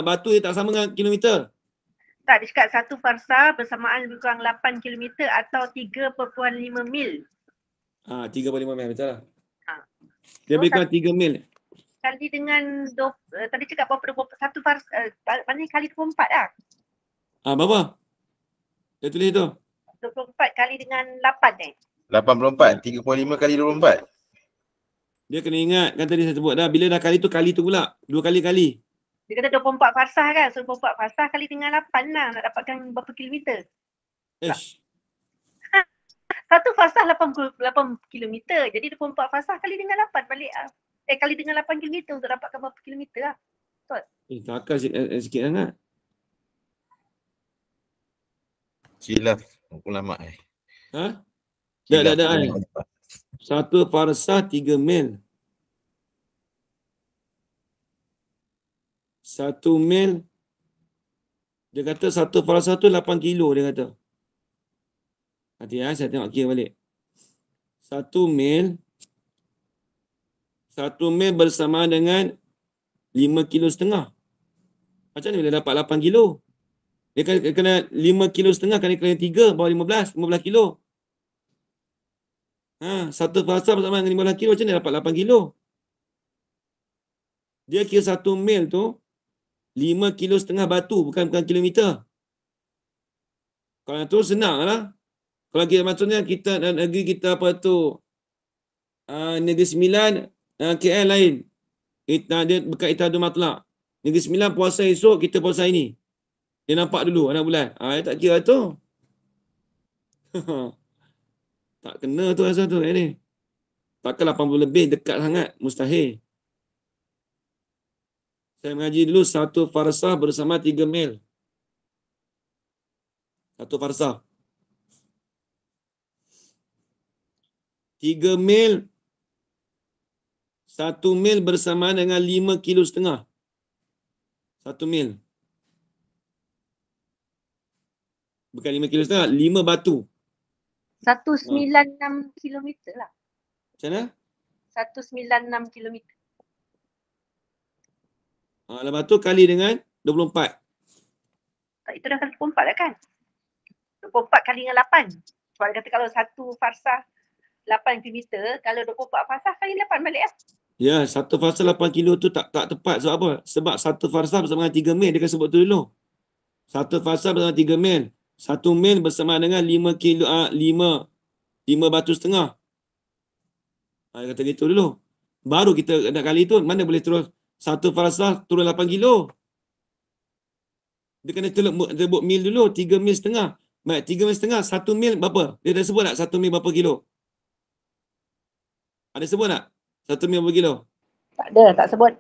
Batu dia tak sama dengan kilometer. Tak, dia cakap satu farsah bersamaan lebih kurang 8 kilometer atau 3.5 mil. 3.5 mil, betul lah. Dia So, lebih kurang 3 mil. Kali dengan, tadi cakap berapa, satu farsah, maknanya kali 24 lah. Berapa? Dia tulis tu. 24 kali dengan 8 84. 3.5 kali 24. Dia kena ingat, kan tadi saya sebut dah. Bila dah kali tu pula. 2 kali. Dia kata 24 farsah kan. So 24 farsah kali dengan 8 lah. Nak dapatkan berapa kilometer. Satu farsah 8 kilometer. Jadi 24 farsah kali dengan 8 balik. Kali dengan 8 kilometer untuk dapatkan berapa kilometer lah. Betul? Takkan sikit sangat. Khilaf ulama. Dah. Satu farsah 3 mil. 1 mil. Dia kata satu farsah tu 8 kilo dia kata. Nanti saya tengok kira balik. 1 mil. 1 mil bersama dengan 5 kilo setengah. Macam mana boleh dapat 8 kilo? Dia kena 5 kilo setengah kali 3, bawah 15 kilo. Satu farsah bersama dengan 15 kilo, macam mana dapat 8 kilo? Dia kira 1 mil tu 5 kilo setengah batu, bukan kilometer. Kalau tu senang lah. Kalau kita maksudnya kita negeri kita apa tu, Negeri Sembilan, KL lain. Dia bekat Ittihadul Matlaq. Negeri Sembilan puasa esok, kita puasa hari ni. Dia nampak dulu anak bulan. Dia tak kira tu. Tak kena tu asal tu ni. Takkan 80 lebih dekat sangat. Mustahil. Saya mengaji dulu 1 farsah bersama 3 mil. 1 farsah. 3 mil. 1 mil bersama dengan 5,5 kilo. 1 mil. Bukan 5,5 kilo, 5 batu. 196 kilometer lah. Macam mana? 196 kilometer. Lepas tu kali dengan 24. Tak, itu dah kali 24 dah kan? 24 kali dengan 8. Sebab dia kata kalau 1 farsah 8 kilometer, kalau 24 farsah kali 8 balik lah. Ya, 1 farsah 8 kilo tu tak tepat. Sebab apa? Sebab 1 farsah bersama dengan 3 mil. Dia akan sebut tu dulu. 1 farsah bersama 3 mil. 1 mil bersama dengan 5 kilo, 5 batu setengah. Dia kata gitu dulu. Baru kita nak kali tu, mana boleh terus 1 farsah turun 8 kilo. Dia kena sebut mil dulu. 3 mil setengah. Baik, 3 mil setengah, 1 mil berapa? Dia dah sebut tak 1 mil berapa kilo? Ada sebut tak? 1 mil berapa kilo? Tak ada, tak sebut.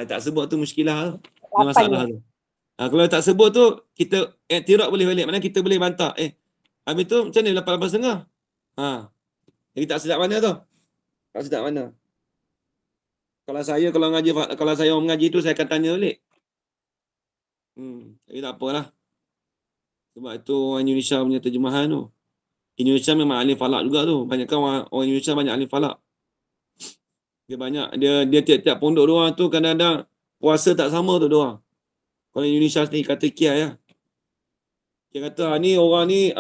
Tak sebut tu muskilah tu. Ada 8 masalah tu. Kalau tak sebut tu, kita iktiraf boleh balik. Mana kita boleh bantah. Habis tu macam ni 8 setengah. Jadi tak sedap mana tu? Tak sedap mana? Kalau saya orang mengaji tu, saya akan tanya balik. Jadi tak apalah. Sebab itu orang Indonesia punya terjemahan tu. Indonesia memang ahli falak juga tu. Banyakkan orang Indonesia banyak ahli falak. Dia banyak. Dia tiap-tiap pondok diorang tu kadang-kadang puasa tak sama tu diorang. Kalau Indonesia ni kata kiai lah. Dia kata ni orang ni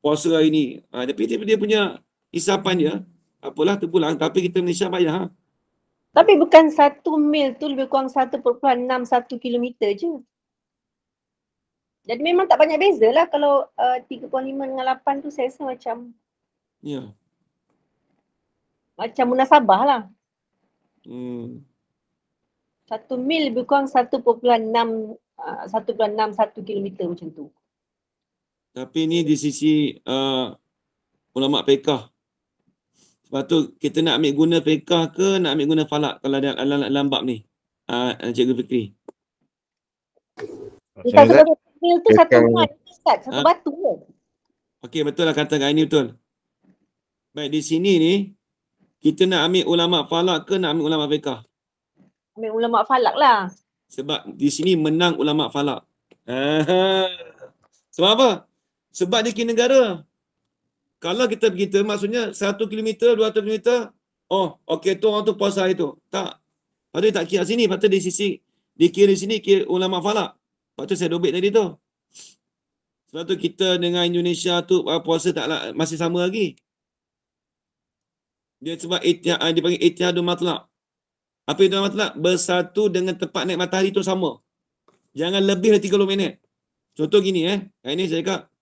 puasa hari ni. Tapi dia punya hisapan dia. Apalah terpulang. Tapi kita Malaysia bayar. Tapi bukan 1 mil tu lebih kurang 1.61 kilometer je. Jadi memang tak banyak beza lah kalau 3.5 dengan 8 tu saya rasa macam macam munasabah lah. 1 1 mil lebih kurang 1.61 kilometer macam tu. Tapi ni di sisi ulama fiqh. Sebab tu kita nak ambil guna fiqh ke nak ambil guna falak kalau dalam bab ni. Cikgu Fikri. Satu mil tu satu mat, satu batu ke? Okey, betul lah kata Kak Aini betul. Baik, di sini ni kita nak ambil ulama falak ke nak ambil ulama fiqh? Ambil ulama falak lah. Sebab di sini menang ulama falak. Sebab apa? Sebab dia kira negara. Kalau kita begitu, maksudnya 1 km, 200 km, okey tu orang tu puasa hari tu. Tak. Lepas tu dia tak kira sini. Lepas tu di sisi, dikira di sini kira ulama falak. Lepas tu saya dobit tadi tu. Sebab tu kita dengan Indonesia tu puasa masih sama lagi. Dia sebab dia panggil ittihadul matlaq. Apa itu matlaq? Bersatu dengan tempat naik matahari tu sama. Jangan lebih dari 30 minit. Contoh gini ini saya cakap.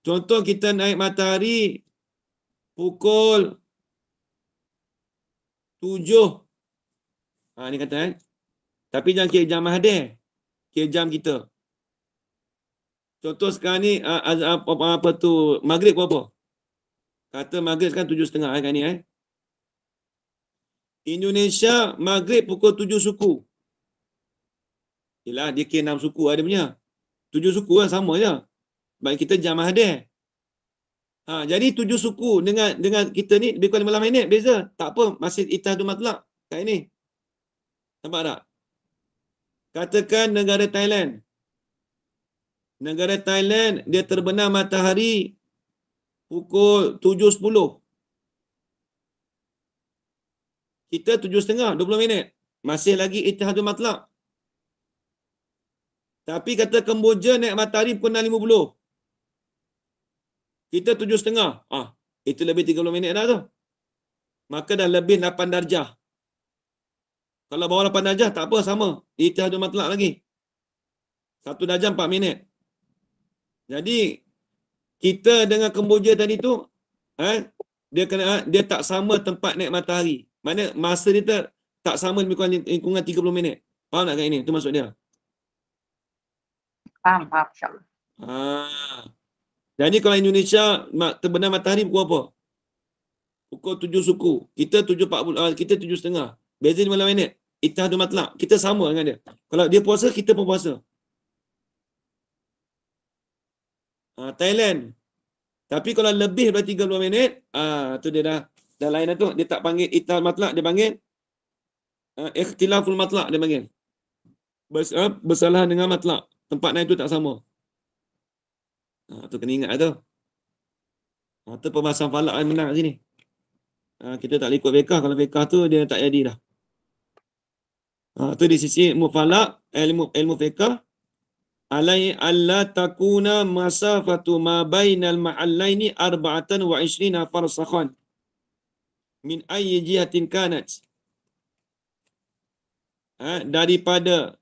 Contoh kita naik matahari pukul 7. Ni kata Tapi jangan kira jam hadir. Kira jam kita. Contoh sekarang ni maghrib berapa? Kata maghrib sekarang 7.30 kan ni Indonesia maghrib pukul 7 suku. Yelah dia kira 6 suku ada punya. 7 suku lah sama je. Baik kita jam hadir. Jadi 7 suku dengan kita ni lebih kurang 15 minit beza. Tak apa, masih ittihadul matlaq kat ini. Nampak tak? Katakan negara Thailand. Negara Thailand dia terbenam matahari pukul 7.10. Kita 7.30, 20 minit. Masih lagi ittihadul matlaq. Tapi kata Kemboja naik matahari pukul 6.50. Kita 7.30. Itu lebih 30 minit dah tu. Maka dah lebih 8 darjah. Kalau bawah 8 darjah tak apa sama. Ittihadul matlaq lagi. 1 darjah 4 minit. Jadi kita dengan Kemboja tadi tu dia tak sama tempat naik matahari. Mana masa dia tak sama lebih kurang lingkungan 30 minit. Faham tak kat ini? Itu maksud dia. Faham, insyaAllah. Jadi kalau Indonesia terbenam matahari pukul apa? Pukul 7 suku. Kita 7.40, kita 7.30. Beza 15 minit. Ittihadul matlaq. Kita sama dengan dia. Kalau dia puasa, kita pun puasa. Thailand. Tapi kalau lebih daripada 30 minit, tu dia dah lain dah tu. Dia tak panggil ittihadul matlaq, dia panggil ikhtilaful matlaq dia panggil. Bersalahan dengan matlaq. Tempat lain tu tak sama. Tu kena ingat tu. Tu pembahasan falak yang menang sini. Kita tak ikut fiqh. Kalau fiqh tu dia tak jadi dah. Tu di sisi ilmu falak, ilmu fiqh. Alai alla takuna masafatu ma bainal ma'allaini 24 farsakhan min ayyi jihatin kanat. Daripada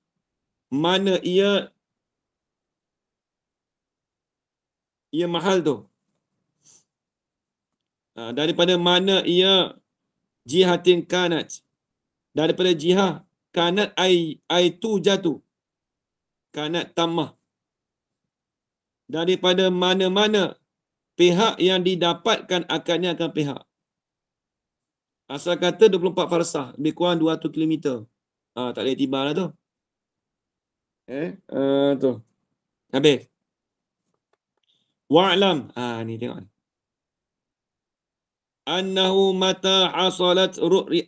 mana ia mahal tu. Daripada mana ia jihatin kanat. Daripada jihah kanat ai tu jatuh. Kanat tamah. Daripada mana-mana pihak yang didapatkan akarnya akan pihak. Asal kata 24 farsah, lebih kurang 200 km. Tak boleh tiba lah tu. Tu. Habis. Wa'lam. Ni tengok ni. Annahu mata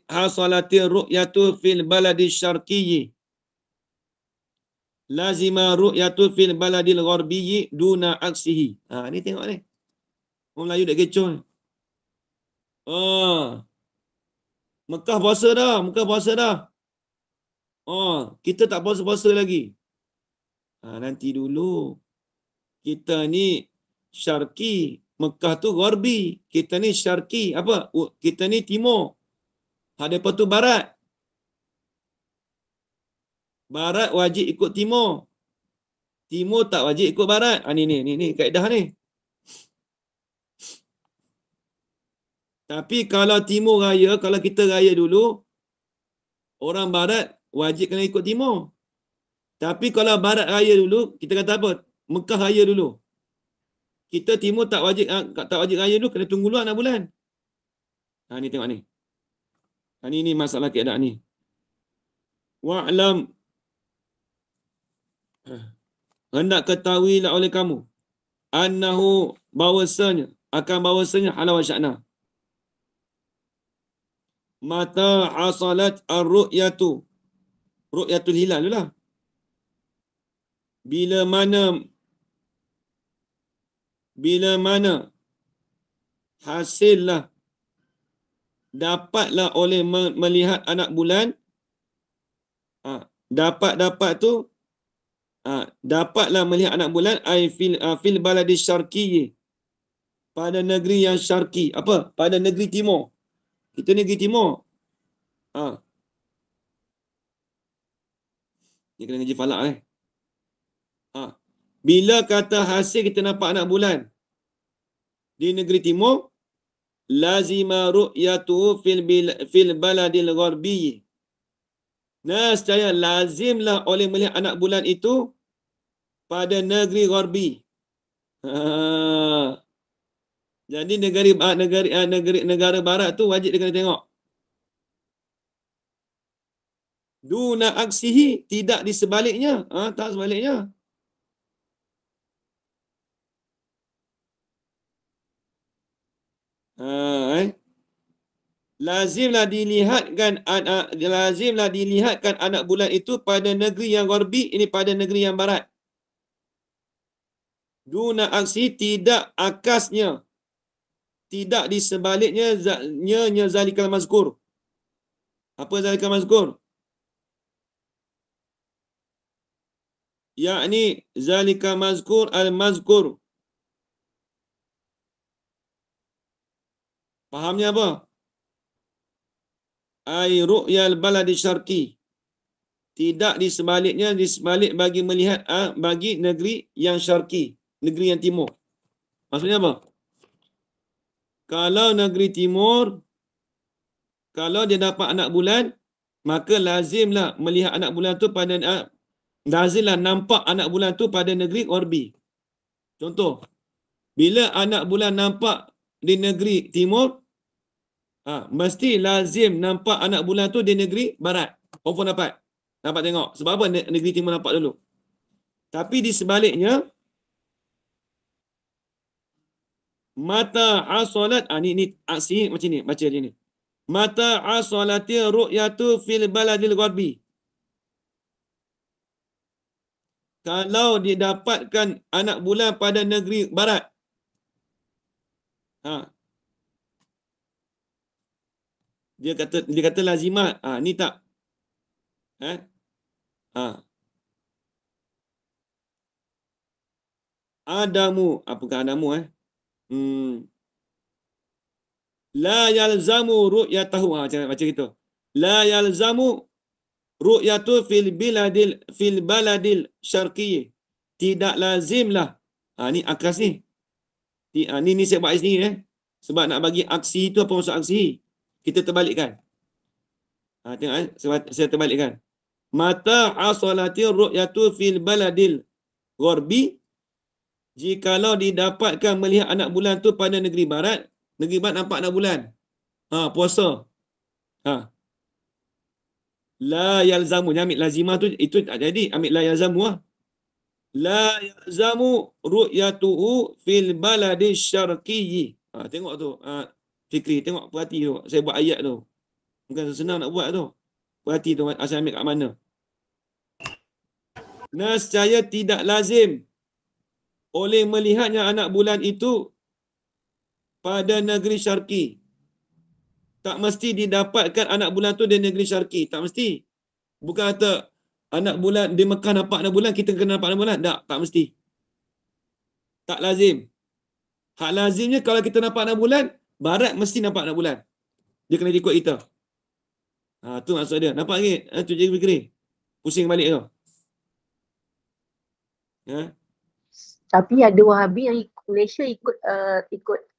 hasalatir ru'yatu fil baladi syarqiyyi lazima ru'yatu fil baladil gharbiyyi duna aksihi. Ni tengok ni. Orang Melayu dah kecoh ni. Mekah puasa dah. Kita tak puasa lagi. Nanti dulu. Kita ni syarqi, Mekah tu gharbi. Kita ni syarqi. Apa? Kita ni timur. Hadapan tu barat. Barat wajib ikut timur. Timur tak wajib ikut barat. Ni kaedah ni. Tapi kalau timur raya, kalau kita raya dulu, orang barat wajib kena ikut timur. Tapi kalau barat raya dulu, kita kata apa? Mekah raya dulu. Kita timur tak wajib raya dulu, kena tunggu dulu 6 bulan. Ni tengok ni. Ni masalah keadaan ni. Wa'lam. Hendak ketahuilah oleh kamu. Annahu bahawasanya halau sya'na. Mata hasalat ru'yatul hilal dulu lah. Bila mana hasillah dapatlah oleh melihat anak bulan, dapat tu dapatlah melihat anak bulan fil baladi syarqiyyi, pada negeri yang syarqi. Apa? Pada negeri timur. Kita negeri timur. Ni kena ngaji falak Bila kata hasil kita nampak anak bulan di negeri timur, lazima ru'yatu fil baladil gharbiyyi. Nescaya lazimlah oleh melihat anak bulan itu pada negeri gharbi. Jadi negara barat tu wajib dia kena tengok. Duna aksihi, tidak di sebaliknya. Tak sebaliknya. Lazimlah dilihatkan anak bulan itu pada negeri yang gharbi, ini pada negeri yang barat. Duna aksi, tidak akasnya, tidak di sebaliknya, zalikal mazkur. Apa zalikal mazkur? Yakni zalika mazkur al-mazkur. Fahamnya apa? Ai ru'yal baladi syarqi. Tidak di sebaliknya, di sebalik bagi melihat bagi negeri yang syarqi, negeri yang timur. Maksudnya apa? Kalau negeri timur, kalau dia dapat anak bulan, maka lazimlah melihat anak bulan tu pada lazimlah nampak anak bulan tu pada negeri Orbi. Contoh, bila anak bulan nampak di negeri timur, mesti lazim nampak anak bulan tu di negeri barat. Confirm dapat. Dapat tengok. Sebab apa negeri timur nampak dulu? Tapi di sebaliknya, mata asolat, ni aksi macam ni, baca je ni. Mata asolati ru'yatu fil baladil gharbi. Kalau didapatkan anak bulan pada negeri barat. Dia kata lazimat. Ni tak. Adamu, apakah adamu la yalzamu ru'yatahu. Baca gitu. La yalzamu ru'yatu fil baladil syarqiyyi. Tidak lazimlah. Ni akas ni. Ni saya buat sendiri sebab nak bagi aksi itu apa maksud aksi. Kita terbalikkan. Tengok saya terbalikkan. Mata asolati ru'yatu fil baladil gharbi, jikalau didapatkan melihat anak bulan tu pada negeri barat nampak anak bulan. Puasa. La yalzamu, ambil lazimah tu, itu tak jadi. Ambil la yalzamu La yalzamu ru'yatuhu fil baladi syarqiyyi. Tengok tu. Fikri, tengok, perhati tu. Saya buat ayat tu. Bukan senang nak buat tu. Perhati tu, asal ambil kat mana. Nescaya tidak lazim oleh melihatnya anak bulan itu pada negeri syarqi. Tak mesti didapatkan anak bulan tu di negeri syarqi. Tak mesti. Bukan kata anak bulan di Mekah nampak anak bulan, kita kena nampak anak bulan. Tak mesti. Tak lazim. Hak lazimnya kalau kita nampak anak bulan, barat mesti nampak anak bulan. Dia kena ikut kita. Tu maksud dia. Nampak lagi? Tu jadi fikir. Pusing balik tu. Tapi ada Wahabi yang Malaysia ikut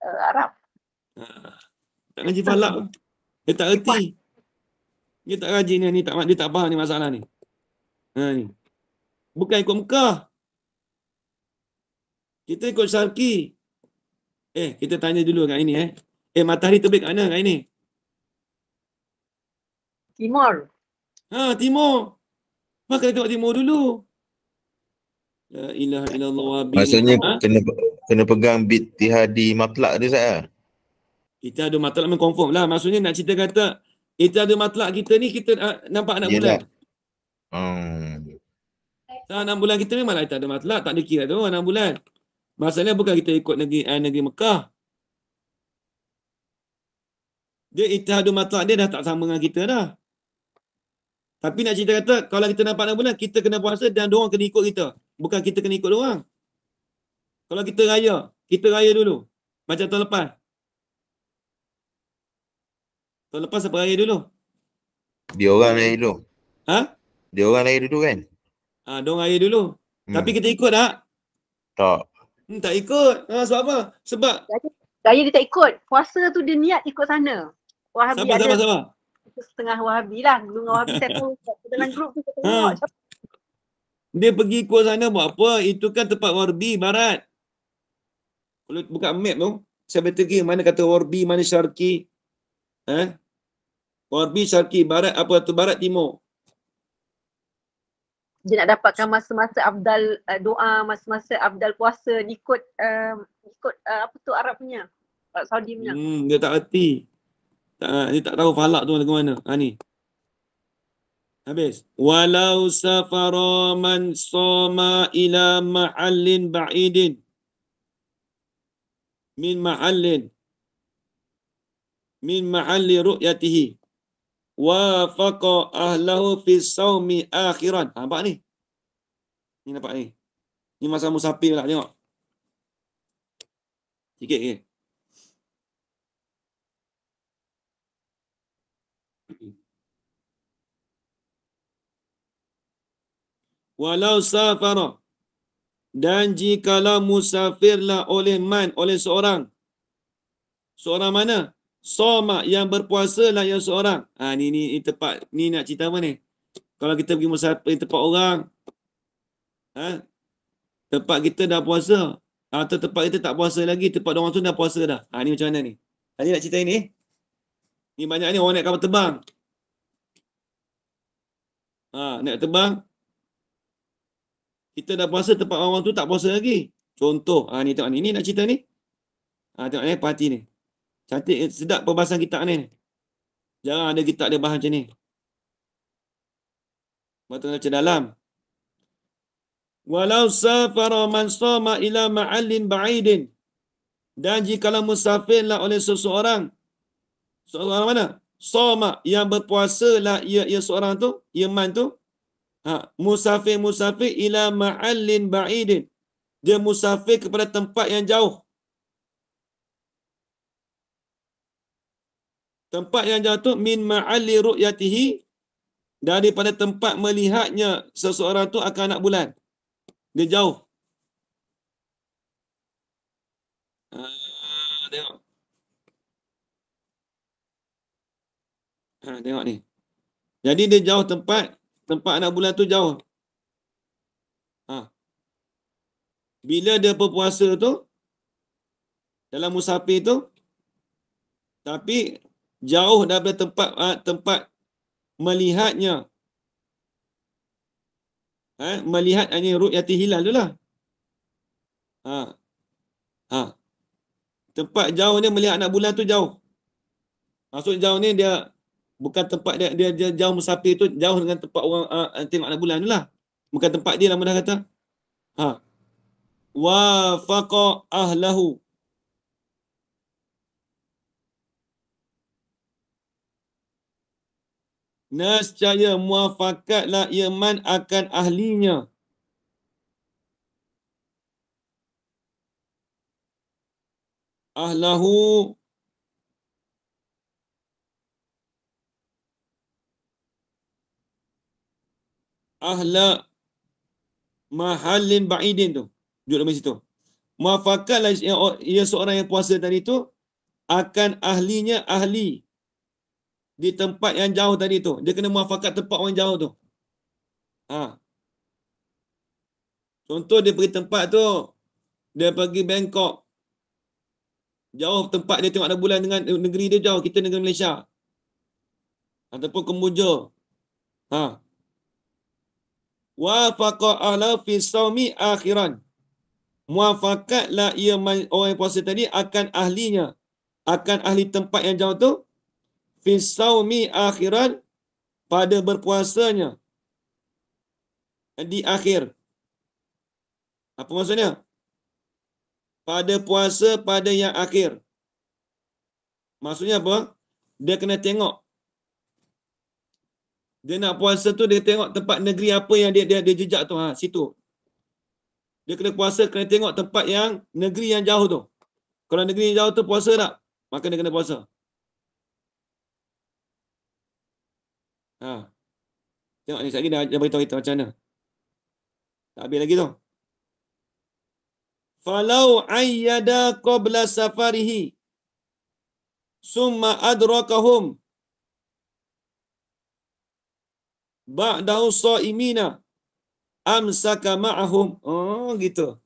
Arab. Tak ngaji falak. Dia tak erti. Dia tak rajin ni. Dia tak faham ni masalah ni. Ni. Bukan ikut Mekah. Kita ikut Syarqi. Kita tanya dulu kat ini. Matahari terbit kat mana kat ini? Timur. Timur. Maka kita tengok timur dulu. La ilaha illallah wa bihi. Maksudnya kena pegang Ittihadi matlak dia saya. Kita ada matlak memang confirm lah. Maksudnya nak cerita kata kita ada matlak kita ni, kita nampak anak bulan. 6 bulan kita memanglah kita ada matlak, tak ada kira tu 6 bulan. Masalahnya bukan kita ikut negeri Mekah. Dia ittihadu matlak dia dah tak sama dengan kita dah. Tapi nak cerita kata kalau kita nampak anak bulan, kita kena puasa dan diorang kena ikut kita. Bukan kita kena ikut diorang. Kalau kita raya dulu. Macam tahun lepas. Tahun lepas apa raya dulu? Dia orang raya dulu. Dia orang raya dulu kan? Diorang raya dulu. Tapi kita ikut tak? Tak. Tak ikut. Sebab apa? Sebab Raya dia tak ikut. Puasa tu dia niat ikut sana. Wahabi sabar. Setengah Wahabi lah. Golongan Wahabi saya tahu. Dalam grup tu saya tengok. Dia pergi ikut sana buat apa? Itu kan tempat Warbi barat. Kalau buka map tu, saya bertegi mana kata Warbi, mana Syarqi. Warbi, Syarqi, barat apa tu? Barat timur. Dia nak dapatkan masa-masa afdal doa, masa-masa afdal puasa ikut apa tu Arab punya. Saudi punya. Dia tak erti. Dia tak tahu falak tu lagu mana. Ni. Habis. Walau safara man soma ila ma'allin ba'idin. Min ma'alli ru'yatihi. Wafaqa ahlahu fi sawmi akhiran. Nampak ni? Ni nampak ni. Ni masa musafir lah. Tengok. Sikit ke? Walau safara, dan jikalau musafirlah oleh seorang mana? Soma, yang berpuasa lah yang seorang. Ni tempat, ni nak cerita apa ni? Kalau kita pergi musafir tempat orang, tempat kita dah puasa, atau tempat kita tak puasa lagi, tempat orang tu dah puasa dah. Ni macam mana ni? Ni nak cerita ni. Ni banyak ni orang naik kapal terbang. Naik terbang. Kita dah puasa, tempat orang tu tak puasa lagi. Contoh, ni tengok ni. Ni nak cerita ni. Tengok ni, parti ni. Cantik, sedap perbahasan kitab ni. Jarang ada kitab dia bahas macam ni. Baca dalam. Walau safara man sama ila ma'allin ba'idin. Dan jikalau musafirlah oleh seseorang. Seorang mana? Sama, yang berpuasa lah ia seorang tu, ia man tu. Musafir ila ma'allin ba'idin. Dia musafir kepada tempat yang jauh. Tempat yang jauh tu min ma'alli ru'yatihi, daripada tempat melihatnya seseorang tu akan anak bulan. Dia jauh. Tengok. Tengok ni. Jadi dia jauh tempat anak bulan tu jauh. Bila dia berpuasa tu, dalam musafir tu, tapi jauh daripada tempat melihatnya. Melihat ini ru'yati hilal tu lah. Tempat jauh ni melihat anak bulan tu jauh. Maksud jauh ni dia bukan tempat dia jauh musafir tu, jauh dengan tempat orang tengok anak bulan tu lah. Bukan tempat dia lah, mudah kata. Wafaqa ahlahu. Nescaya muafakatlah ia man akan ahlinya. Ahlahu ahla mahallin ba'idin tu. Duduk dalam situ. Muafakatlah ia seorang yang puasa tadi tu akan ahlinya ahli di tempat yang jauh tadi tu. Dia kena muafakat tempat orang jauh tu. Contoh dia pergi tempat tu, dia pergi Bangkok. Jauh tempat dia tengok ada bulan dengan negeri dia jauh. Kita negeri Malaysia. Ataupun Kemboja. Wafaqa ahla fi saumi akhiran. Muafakatlah ia orang yang puasa tadi akan ahlinya. Akan ahli tempat yang jauh tu. Fi saumi akhiran, pada berpuasanya di akhir. Apa maksudnya? Pada puasa pada yang akhir. Maksudnya apa? Dia kena tengok. Dia nak puasa tu, dia tengok tempat negeri apa yang dia jejak tu. Situ. Dia kena puasa, kena tengok tempat yang negeri yang jauh tu. Kalau negeri yang jauh tu puasa tak? Maka dia kena puasa. Tengok ni, sekali dah beritahu kita macam mana. Tak habis lagi tu. Falau ayyada qabla safarihi summa adrakahum ba'dahu sha'imina amsaka ma'ahum. Gitu.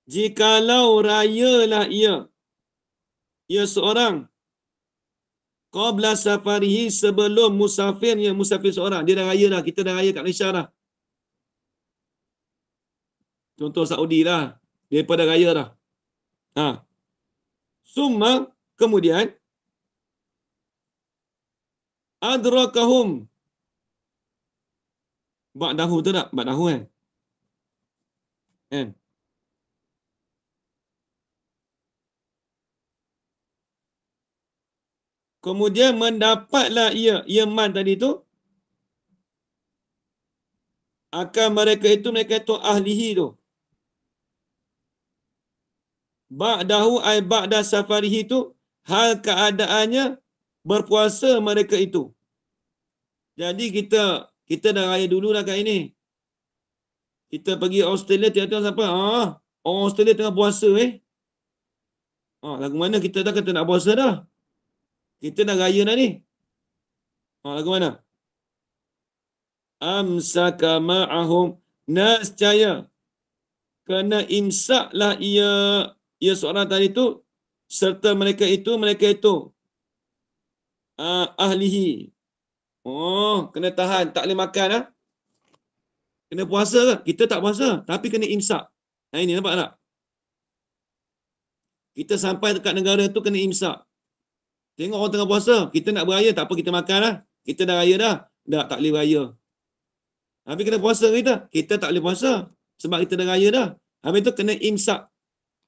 Jikalau rayalah ia seorang qabla safarihi, sebelum musafirnya, musafir seorang. Dia dah raya dah. Kita dah raya kat Malaysia dah. Contoh Saudi lah. Dia pada raya dah. Summa, kemudian adrakahum. Ba'dahu tu tak? Ba'dahu kan? Kemudian mendapatlah ia man tadi tu, akan mereka itu ahlihi tu. Ba'dahu ay ba'da safarihi tu, hal keadaannya berpuasa mereka itu. Jadi kita dah raya dulu dah kat ini. Kita pergi Australia, tiap-tiap siapa? Orang Australia tengah puasa lagu mana kita dah kata nak puasa dah. Kita dah raya dah ni. Lagu mana? Amsaka ma'ahum. Nascaya. Kerana imsaklah ia seorang tadi tu serta mereka itu ahlihi. Kena tahan, tak boleh makan Kena puasa ke? Kita tak puasa, tapi kena imsak. Ini nampak tak? Kita sampai dekat negara tu kena imsak. Tengok orang tengah puasa, kita nak beraya, tak apa kita makan lah. Kita dah raya dah. Dah tak boleh beraya. Habis kena puasa kita tak boleh puasa. Sebab kita dah raya dah. Habis tu kena imsak.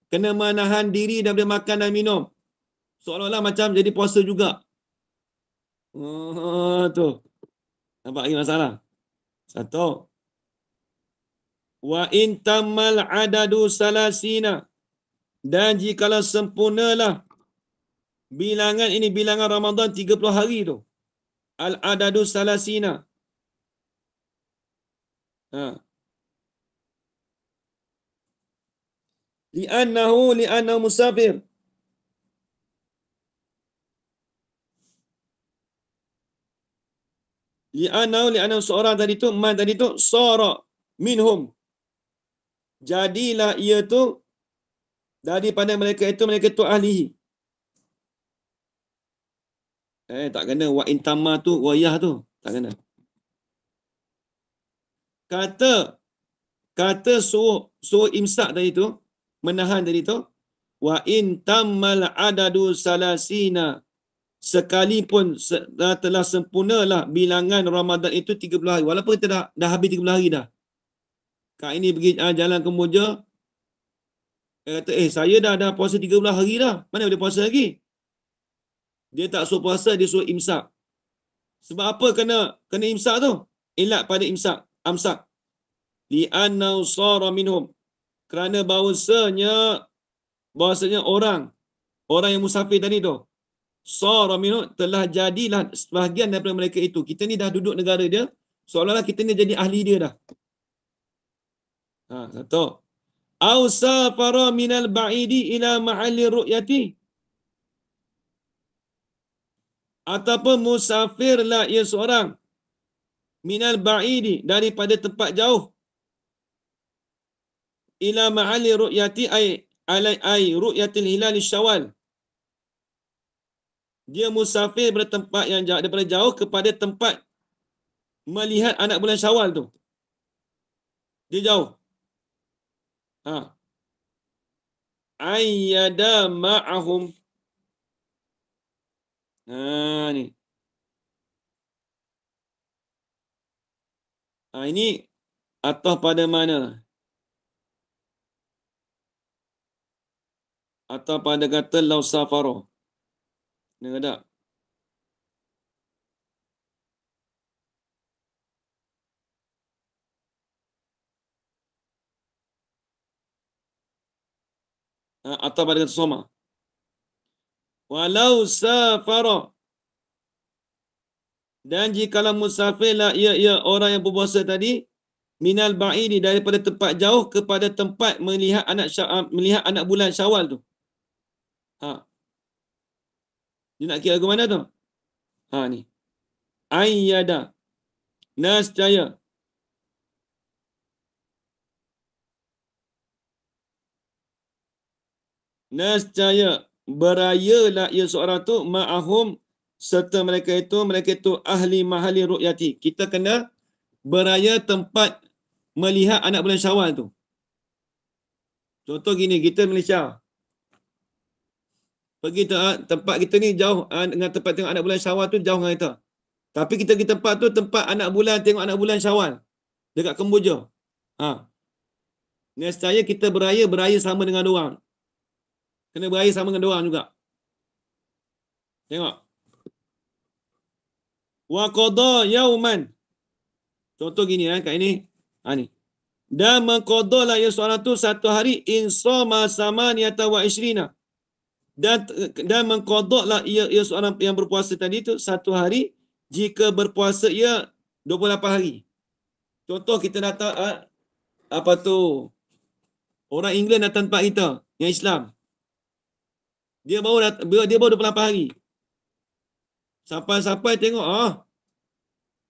Kena menahan diri daripada makan dan minum. Seolah-olah macam jadi puasa juga. Tu. Nampak lagi masalah? Satu. Wa in tammal adadu salasina. Dan jikalau sempurnalah bilangan ini, bilangan Ramadan 30 hari tu. Al-adadu salasina. Li'annahu musafir. Li'annahu seorang tadi tu, man tadi tu, sara minhum. Jadilah ia tu daripada mereka itu ahlihi. Tak kena wa intama tu wayah tu. Tak kena. Kata suruh imsak tadi tu, menahan tadi tu, wa intamal adadu salasina. Sekalipun telah sempurnalah bilangan Ramadan itu 30 hari. Walaupun kita dah habis 30 hari dah. Kak ini pergi jalan Kemboja. Dia kata, saya dah puasa 30 hari dah. Mana boleh puasa lagi? Dia tak suruh puasa, dia suruh imsak. Sebab apa kena imsak tu? Ilat pada imsak. Amsak. Li'annau sara minhum. Kerana bahawasanya orang yang musafir tadi tu, sara minhum, telah jadilah sebahagian daripada mereka itu. Kita ni dah duduk negara dia, seolah-olah kita ni jadi ahli dia dah. Satu. Au safara minal ba'idi ila mahalli ru'yati. Ataupun musafirlah ia seorang minal ba'idi, daripada tempat jauh, ila mahalli ru'yati ay ru'yatil hilal syawal. Dia musafir daripada tempat yang jauh, daripada jauh kepada tempat melihat anak bulan Syawal tu. Dia jauh. Ayyada ma'ahum. Ni. Ini atau pada mana? Atau pada kata law safaro. Dengar tak? Atau pada kata soma. Walau safara. Dan jikalau musafirlah ia orang yang berpuasa tadi, minal ba'idi, daripada tempat jauh kepada tempat melihat anak bulan Syawal tu. Dia nak kira ke mana tu? Ni. Ayyada. Nascaya. Nascaya. Berayalah ia seorang tu ma'ahum, serta mereka itu ahli mahali ru'yati. Kita kena beraya tempat melihat anak bulan Syawal tu. Contoh gini, kita Malaysia. Pergi tempat kita ni jauh dengan tempat tengok anak bulan Syawal tu jauh dengan kita. Tapi kita pergi tempat tu, tempat anak bulan, tengok anak bulan Syawal. Dekat Kemboja. Nescaya kita beraya sama dengan diorang. Kena beraya sama dengan diorang juga. Tengok. Wa qada yauman. Contoh gini kat ini. Ni. Dan mengqadalah ia seorang tu satu hari insama samaniyata wa ishrina. Dan mengqadalah ia seorang yang berpuasa tadi tu satu hari jika berpuasa ia 28 hari. Contoh kita datang apa tu? Orang England datang tempat kita yang Islam. Dia baru 28 hari. Sampai tengok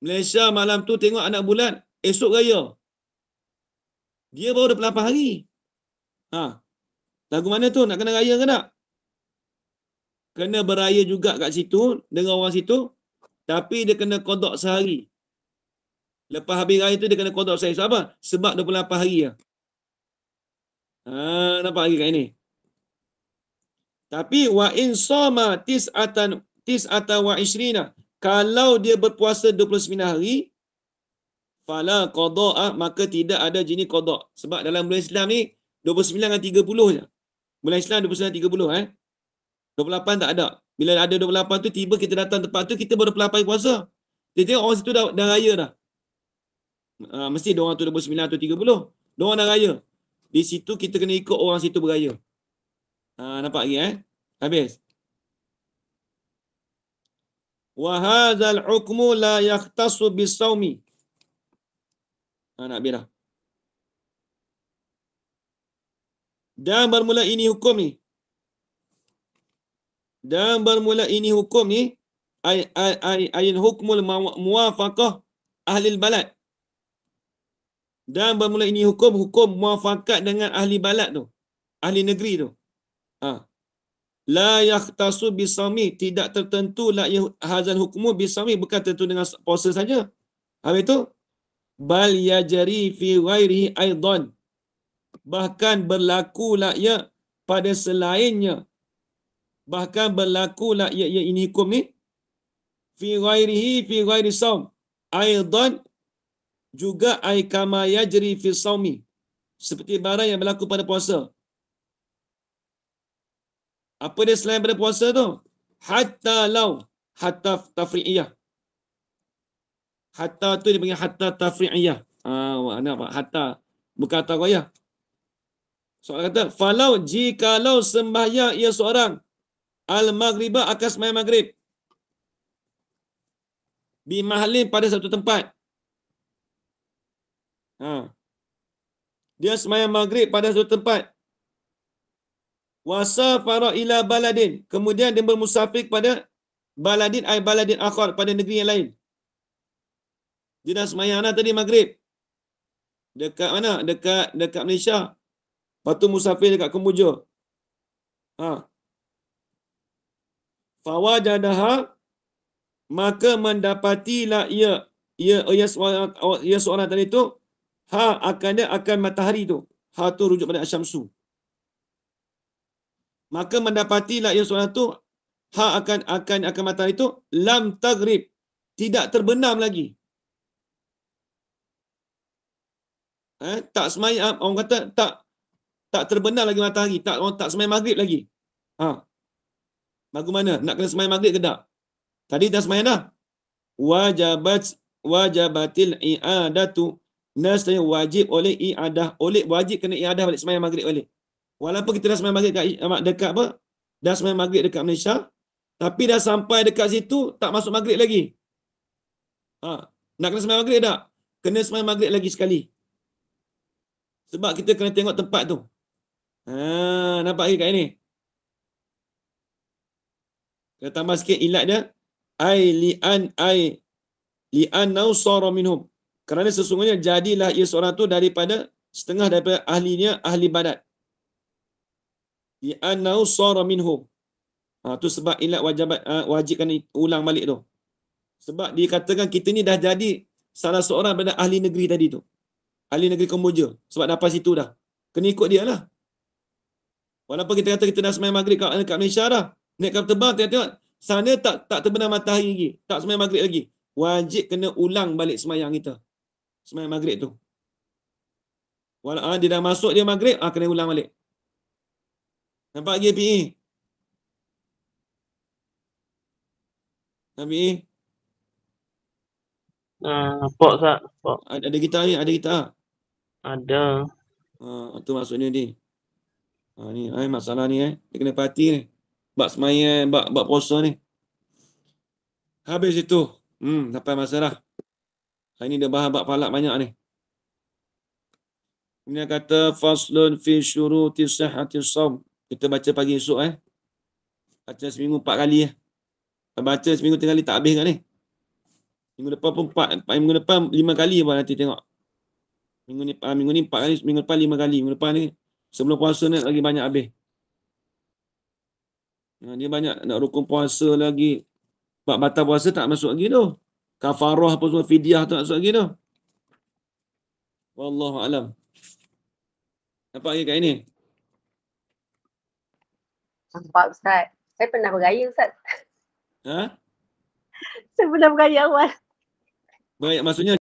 Malaysia malam tu tengok anak bulan, esok raya. Dia baru 28 hari. Lagu mana tu? Nak kena raya ke tak? Kena beraya juga kat situ dengan orang situ, tapi dia kena qada sehari. Lepas habis raya tu dia kena qada sehari. Sebab apa? Sebab 28 hari lah. Nampak lagi kat ini. Tapi wa in sama tis'atan wa ishrina, kalau dia berpuasa 29 hari, fala qada'a, maka tidak ada jenis qada. Sebab dalam bulan Islam ni 29 dengan 30 je. Bulan Islam 29 dan 30 28 tak ada. Bila ada 28 tu tiba kita datang tempat tu, kita baru 28 hari puasa. Dia tengok orang situ dah raya dah. Mesti dia orang tu 29 atau 30. Dia orang dah raya. Di situ kita kena ikut orang situ beraya. Nampak lagi Habis. Wa hadzal hukmu la yahtassu bis-shaumi. Nak biar dah. Dan bermula ini hukum ni. Ayin hukmul muwafaqah ahli balad. Dan bermula ini hukum muafakat dengan ahli balad tu. Ahli negeri tu. La yahtasu bisami, tidak tertentu la hazal hukmu bisami, bukan tertentu dengan puasa saja. Habis tu bal yajri fi ghairihi aidan, bahkan berlaku la ya pada selainnya. Bahkan berlaku la ya ini hukum ni fi ghairi saum aidan, juga ai kama yajri fi saumi, seperti barang yang berlaku pada puasa. Apa dia selain pada puasa tu? Hatta tafri'iyah. Hatta tu dia panggil hatta tafri'iyah. Mana apa? Hatta. Bukan hatta goyah. Soalan kata, falau jikalau sembahyang ia seorang al-maghribah, akan sembahyang maghrib. Bimahlin, pada satu tempat. Dia sembahyang maghrib pada satu tempat. Wasafara ila baladin, kemudian dia bermusafir pada baladin ay baladin akhar, pada negeri yang lain. Dia dah sembahyang tadi maghrib dekat mana? Dekat Malaysia. Lepas tu musafir dekat Kemboja. Fawajadaha, maka mendapatilah ia seorang tadi tu akan matahari tu. Tu rujuk pada asyamsu. Maka mendapatilah ia seorang tu akan matahari itu lam taghrib, tidak terbenam lagi. Tak sembahyang, orang kata tak terbenam lagi matahari, tak sembahyang maghrib lagi. Bagaimana? Nak kena sembahyang maghrib ke tak? Tadi dah sembahyang dah. Wajabatil i'adatu, nasanya wajib oleh i'adah, wajib kena i'adah balik sembahyang maghrib balik. Walaupun kita dah sembahyang maghrib dekat apa? Dah sembahyang maghrib dekat Malaysia, tapi dah sampai dekat situ tak masuk maghrib lagi. Nak kena sembahyang maghrib tak? Kena sembahyang maghrib lagi sekali. Sebab kita kena tengok tempat tu. Nampak lagi kat ini. Kita tambah sikit ilat dia. Li'an nausara minhum. Kerana sesungguhnya jadilah ia seorang tu daripada setengah daripada ahlinya, ahli badat. Li'an nausara minhum. Tu sebab ilat wajib kena ulang balik tu. Sebab dikatakan kita ni dah jadi salah seorang daripada ahli negeri tadi tu. Ahli negeri Kemboja. Sebab dapat situ dah. Kena ikut dia lah. Walaupun kita kata kita dah sembahyang maghrib kat Malaysia dah. Naik kapal terbang, tengok sana tak terbenam matahari lagi. Tak sembahyang maghrib lagi. Wajib kena ulang balik sembahyang kita. Sembahyang maghrib tu. Walaupun dia dah masuk dia maghrib, kena ulang balik. Nampak lagi PE? PE? Nampak tak? Ada gitar ni? Ada gitar? Ada. Tu maksudnya ni. Ni masalah ni dia kena parti ni. Bak sembahyang, bak puasa ni. Habis itu. Sampai masalah. Hari ni dia bahas bak falak banyak ni. Kemudian kata faslun fi syuruti sihhati shaum. Kita baca pagi esok Baca seminggu 4 kali Baca seminggu 3 kali tak habis kan ni. Minggu depan pun 4, minggu depan 5 kali abang nanti tengok. Minggu ni 4 kali, minggu depan 5 kali. Minggu depan ni sebelum puasa ni lagi banyak habis. Dia banyak nak rukun puasa lagi. Bab batal puasa tak masuk lagi tu. Kafarah apa semua, fidyah tak masuk lagi tu. Wallahu alam. Nampak lagi kat ini? Nampak Ustaz. Saya pernah bergaya Ustaz. Ha? Saya pernah bergaya awal. Baik, maksudnya